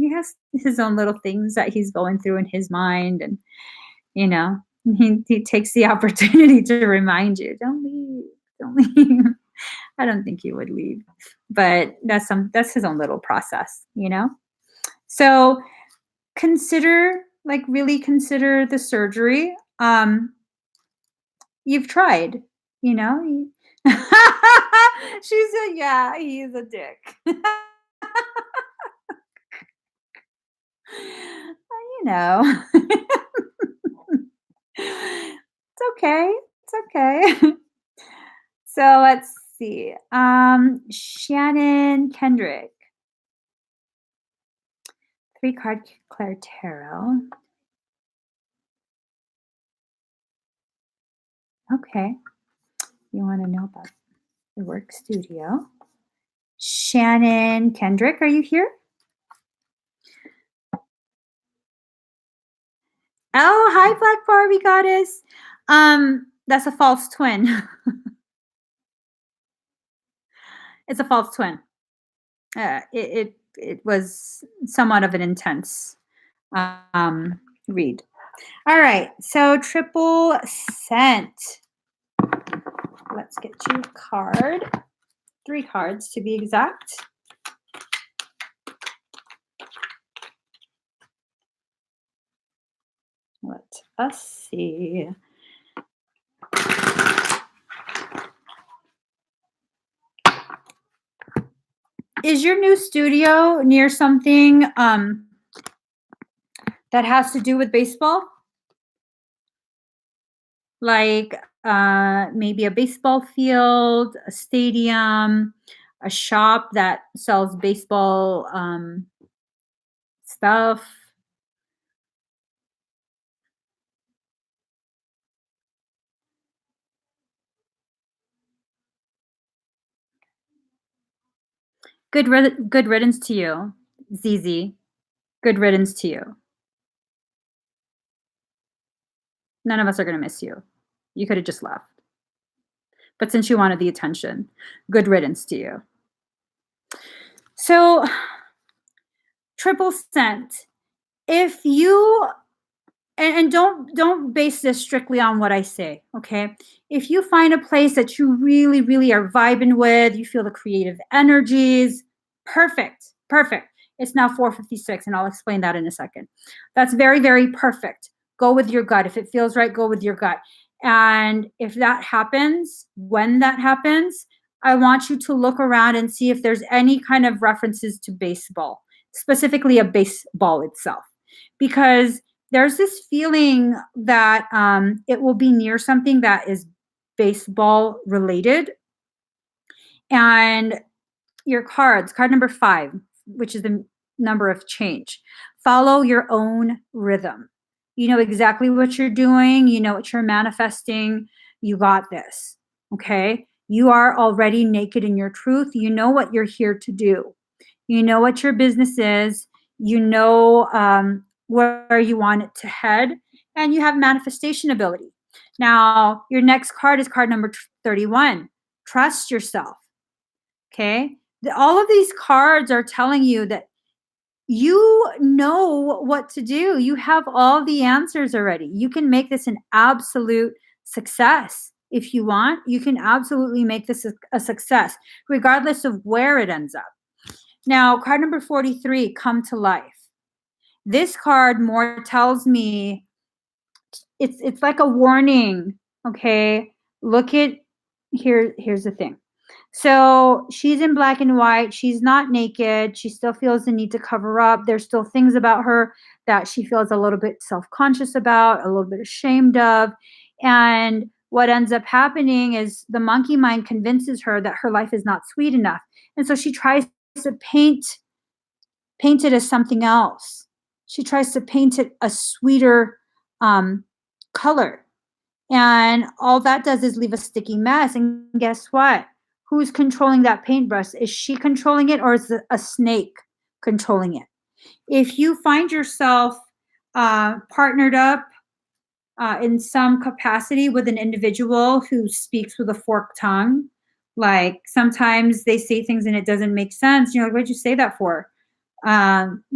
has his own little things that he's going through in his mind, and he takes the opportunity to remind you, don't leave. I don't think he would leave, but that's his own little process. So really consider the surgery. You've tried, you know. She said, yeah, he's a dick. It's okay. It's okay. So let's see. Shannon Kendrick. 3-card ClairTarot. Okay. You want to know about the work studio. Shannon Kendrick, are you here? Oh, hi, Black Barbie Goddess. That's a false twin. It's a false twin. It was somewhat of an intense read. All right, so triple scent. Let's get you a card. 3 cards to be exact. Let us see. Is your new studio near something that has to do with baseball? Like maybe a baseball field, a stadium, a shop that sells baseball stuff. Good riddance to you, ZZ. Good riddance to you. None of us are going to miss you. You could have just left. But since you wanted the attention, good riddance to you. So, triple sent. If you and don't base this strictly on what I say, okay? If you find a place that you really, really are vibing with, you feel the creative energies, perfect, perfect. It's now 4:56, and I'll explain that in a second. That's very, very perfect. Go with your gut. If it feels right, go with your gut. And if that happens, when that happens, I want you to look around and see if there's any kind of references to baseball, specifically a baseball itself. Because there's this feeling that it will be near something that is baseball related. And your cards, card number 5, which is the number of change. Follow your own rhythm. You know exactly what you're doing. You know what you're manifesting. You got this. Okay. You are already naked in your truth. You know what you're here to do. You know what your business is. You know where you want it to head. And you have manifestation ability. Now, your next card is card number 31. Trust yourself. Okay. All of these cards are telling you that you know what to do. You have all the answers already. You can make this an absolute success. If you want, you can absolutely make this a success, regardless of where it ends up. Now, card number 43, come to life. This card more tells me it's like a warning. Okay. Look at here's the thing. So she's in black and white. She's not naked. She still feels the need to cover up. There's still things about her that she feels a little bit self-conscious about, a little bit ashamed of. And what ends up happening is the monkey mind convinces her that her life is not sweet enough. And so she tries to paint it as something else. She tries to paint it a sweeter color. And all that does is leave a sticky mess. And guess what? Who's controlling that paintbrush? Is she controlling it, or is it a snake controlling it? If you find yourself partnered up in some capacity with an individual who speaks with a forked tongue, like sometimes they say things and it doesn't make sense. You're like, what'd you say that for?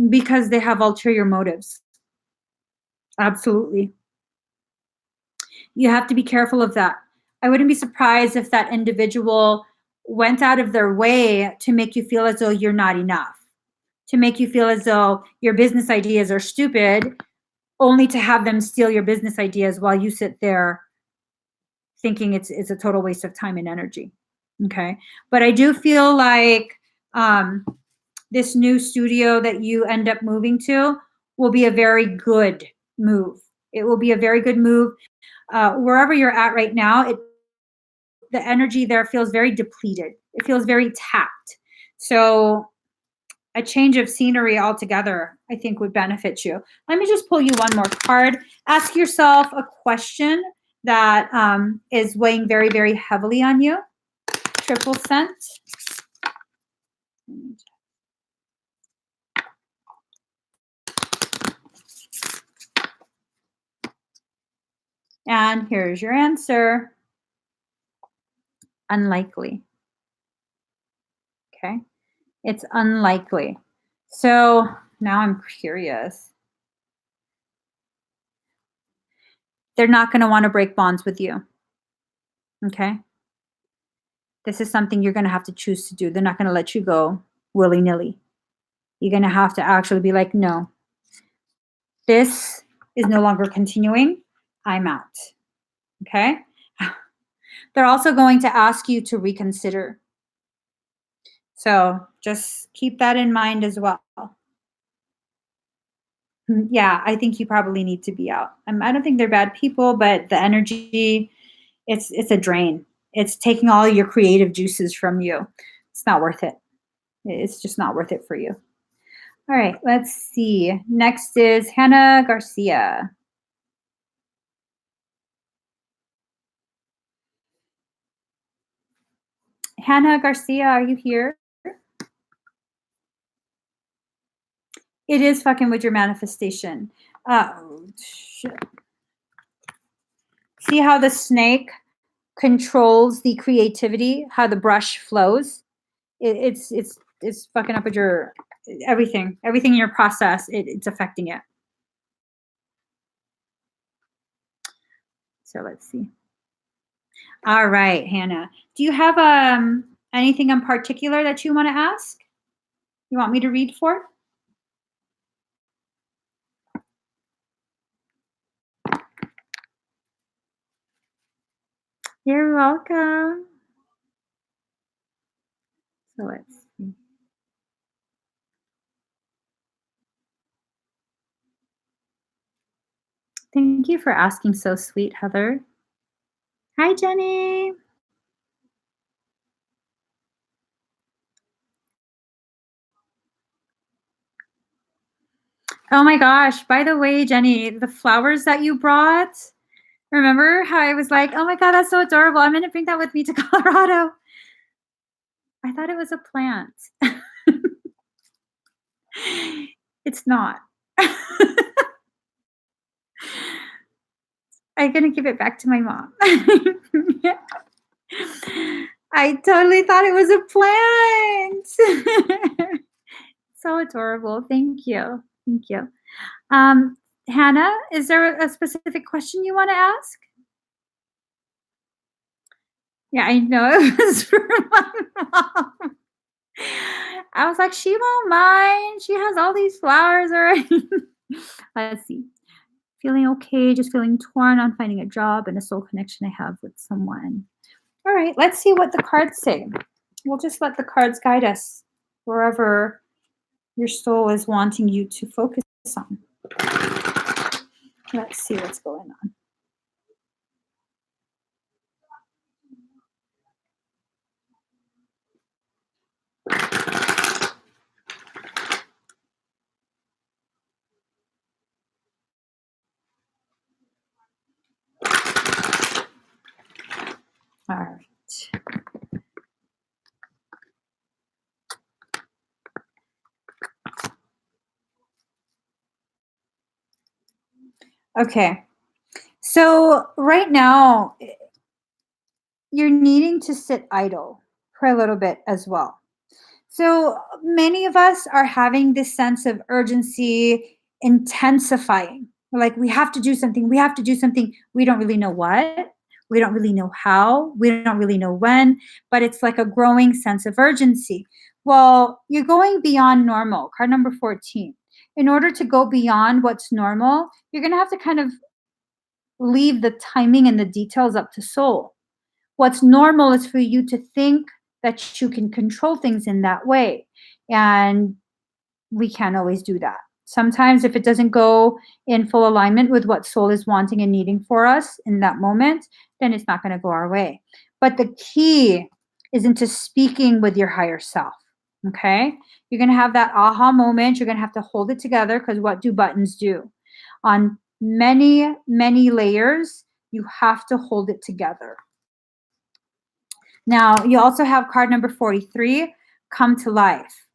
Because they have ulterior motives. Absolutely. You have to be careful of that. I wouldn't be surprised if that individual went out of their way to make you feel as though you're not enough, to make you feel as though your business ideas are stupid, only to have them steal your business ideas while you sit there thinking it's a total waste of time and energy. Okay. But I do feel like this new studio that you end up moving to will be a very good move. It will be a very good move. Wherever you're at right now, the energy there feels very depleted. It feels very tapped. So a change of scenery altogether, I think, would benefit you. Let me just pull you one more card. Ask yourself a question that is weighing very, very heavily on you. Triple sent. And here's your answer. Unlikely. Okay. It's unlikely. So now I'm curious. They're not going to want to break bonds with you. Okay. This is something you're going to have to choose to do. They're not going to let you go willy-nilly. You're going to have to actually be like, no, this is no longer continuing. I'm out. Okay. They're also going to ask you to reconsider. So just keep that in mind as well. Yeah, I think you probably need to be out. I don't think they're bad people, but the energy, it's a drain. It's taking all your creative juices from you. It's not worth it. It's just not worth it for you. All right, let's see. Next is Hannah Garcia. Hannah Garcia, are you here? It is fucking with your manifestation. Shit. See how the snake controls the creativity, how the brush flows? It's fucking up with your everything in your process. It's affecting it. So let's see. All right, Hannah. Do you have anything in particular that you want to ask? You want me to read for? You're welcome. So let's see. Thank you for asking, so sweet, Heather. Hi, Jenny. Oh my gosh, by the way, Jenny, the flowers that you brought, remember how I was like, oh my God, that's so adorable. I'm going to bring that with me to Colorado. I thought it was a plant. It's not. I'm going to give it back to my mom. I totally thought it was a plant. So adorable. Thank you. Thank you. Hannah, is there a specific question you want to ask? Yeah, I know it was for my mom. I was like, she won't mind. She has all these flowers already. Let's see. Feeling okay, just feeling torn on finding a job and a soul connection I have with someone. All right, let's see what the cards say. We'll just let the cards guide us wherever your soul is wanting you to focus on. Let's see what's going on. All right. Okay. So right now, you're needing to sit idle for a little bit as well. So many of us are having this sense of urgency intensifying. We're like, we have to do something. We have to do something. We don't really know what. We don't really know how. We don't really know when, but it's like a growing sense of urgency. Well, you're going beyond normal. Card number 14. In order to go beyond what's normal, you're going to have to kind of leave the timing and the details up to soul. What's normal is for you to think that you can control things in that way. And we can't always do that. Sometimes if it doesn't go in full alignment with what soul is wanting and needing for us in that moment, then it's not going to go our way. But the key is into speaking with your higher self. Okay? You're going to have that aha moment. You're going to have to hold it together, because what do buttons do? On many, many layers, you have to hold it together. Now, you also have card number 43, come to life.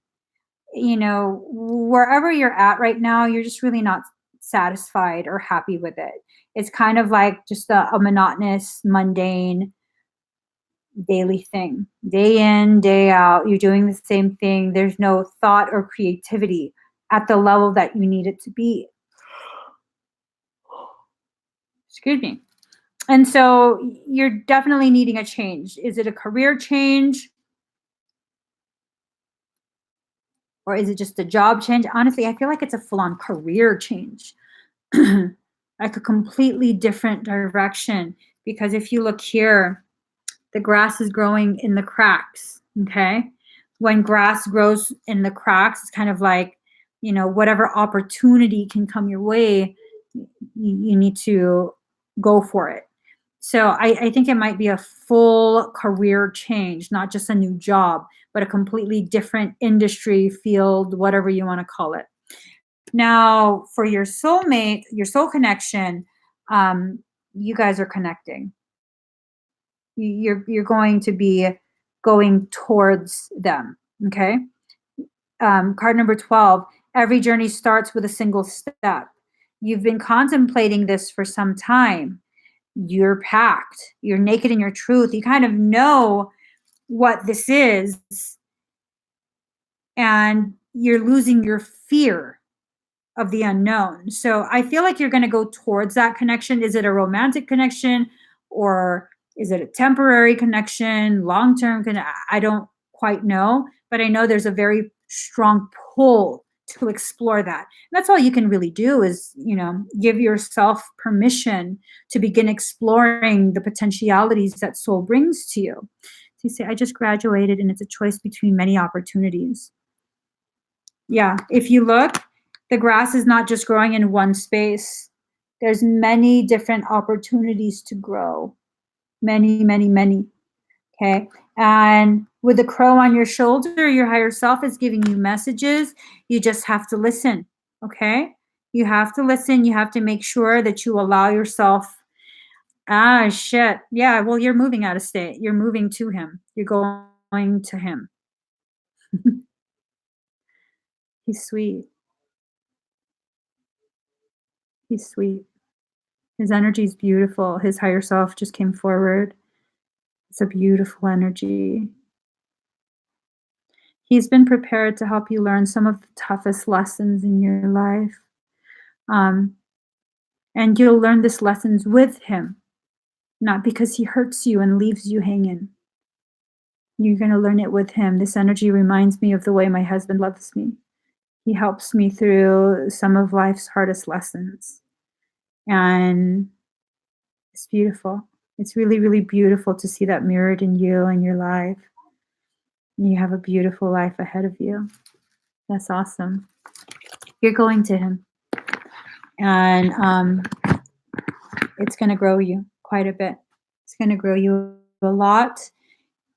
You know, wherever you're at right now, you're just really not satisfied or happy with it. It's kind of like just a monotonous, mundane, daily thing. Day in, day out, you're doing the same thing. There's no thought or creativity at the level that you need it to be. Excuse me. And so you're definitely needing a change. Is it a career change? Or is it just a job change? Honestly, I feel like it's a full-on career change. Like a completely different direction. Because if you look here, the grass is growing in the cracks, okay? When grass grows in the cracks, it's kind of like, you know, whatever opportunity can come your way, you need to go for it. So I think it might be a full career change, not just a new job, but a completely different industry, field, whatever you want to call it. Now, for your soulmate, your soul connection, you guys are connecting. You're going to be going towards them. Okay. Card number 12. Every journey starts with a single step. You've been contemplating this for some time. You're packed. You're naked in your truth. You kind of know what this is, and you're losing your fear of the unknown. So I feel like you're going to go towards that connection. Is it a romantic connection, or is it a temporary connection, long-term connection? I don't quite know, but I know there's a very strong pull to explore that. And that's all you can really do is, give yourself permission to begin exploring the potentialities that soul brings to you. So you say, I just graduated and it's a choice between many opportunities. Yeah, if you look, the grass is not just growing in one space. There's many different opportunities to grow. Many, many, many. Okay. And with the crow on your shoulder, your higher self is giving you messages. You just have to listen. Okay. You have to listen. You have to make sure that you allow yourself. Ah, shit. Yeah. Well, you're moving out of state. You're moving to him. You're going to him. He's sweet. He's sweet. His energy is beautiful. His higher self just came forward. It's a beautiful energy. He's been prepared to help you learn some of the toughest lessons in your life. And you'll learn these lessons with him, not because he hurts you and leaves you hanging. You're going to learn it with him. This energy reminds me of the way my husband loves me. He helps me through some of life's hardest lessons. And it's beautiful. It's really, really beautiful to see that mirrored in you and your life. You have a beautiful life ahead of you. That's awesome. You're going to him. And it's going to grow you quite a bit. It's going to grow you a lot.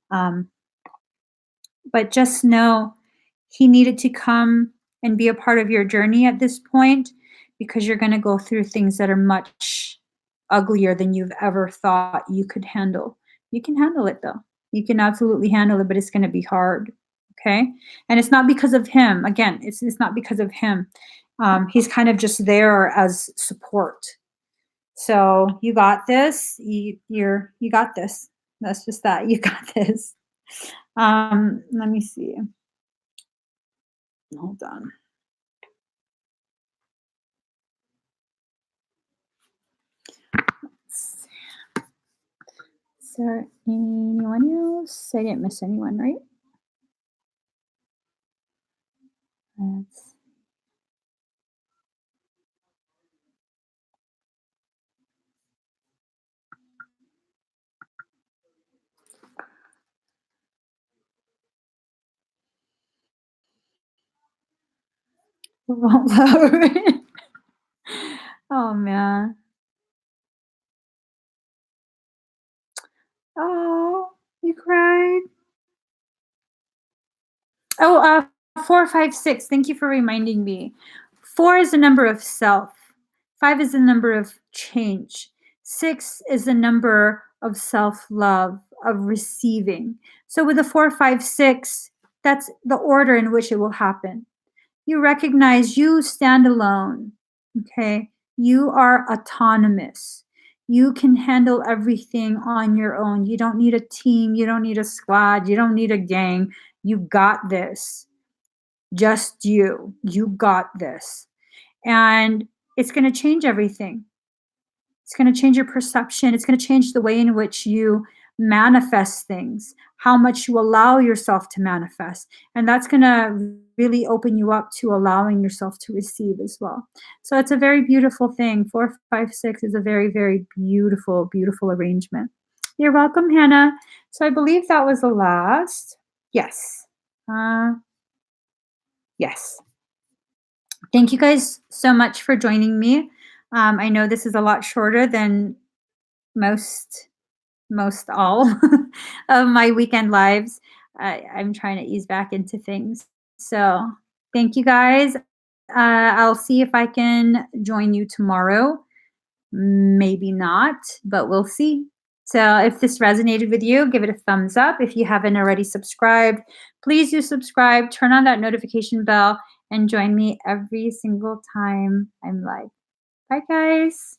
But just know he needed to come and be a part of your journey at this point, because you're going to go through things that are much uglier than you've ever thought you could handle. You can handle it though. You can absolutely handle it, but it's going to be hard. Okay. And it's not because of him. Again, it's not because of him. He's kind of just there as support. So you got this. You got this. That's just that. You got this. Let me see. Hold on. Is there anyone else? I didn't miss anyone, right? Oh man. Oh, you cried. Oh, 4, 5, 6. Thank you for reminding me. 4 is the number of self. 5 is the number of change. 6 is the number of self-love, of receiving. So with the 4, 5, 6, that's the order in which it will happen. You recognize you stand alone. Okay. You are autonomous. You can handle everything on your own. You don't need a team. You don't need a squad. You don't need a gang. You got this. Just you. You got this. And it's going to change everything. It's going to change your perception. It's going to change the way in which you manifest things, how much you allow yourself to manifest. And that's going to really open you up to allowing yourself to receive as well. So it's a very beautiful thing. 4, 5, 6 is a very, very beautiful, beautiful arrangement. You're welcome, Hannah. So I believe that was the last. Yes. Yes. Thank you guys so much for joining me. I know this is a lot shorter than most all of my weekend lives. I'm trying to ease back into things. So thank you guys. I'll see if I can join you tomorrow. Maybe not, but we'll see. So if this resonated with you, give it a thumbs up. If you haven't already subscribed, please do subscribe, turn on that notification bell, and join me every single time I'm live. Bye, guys.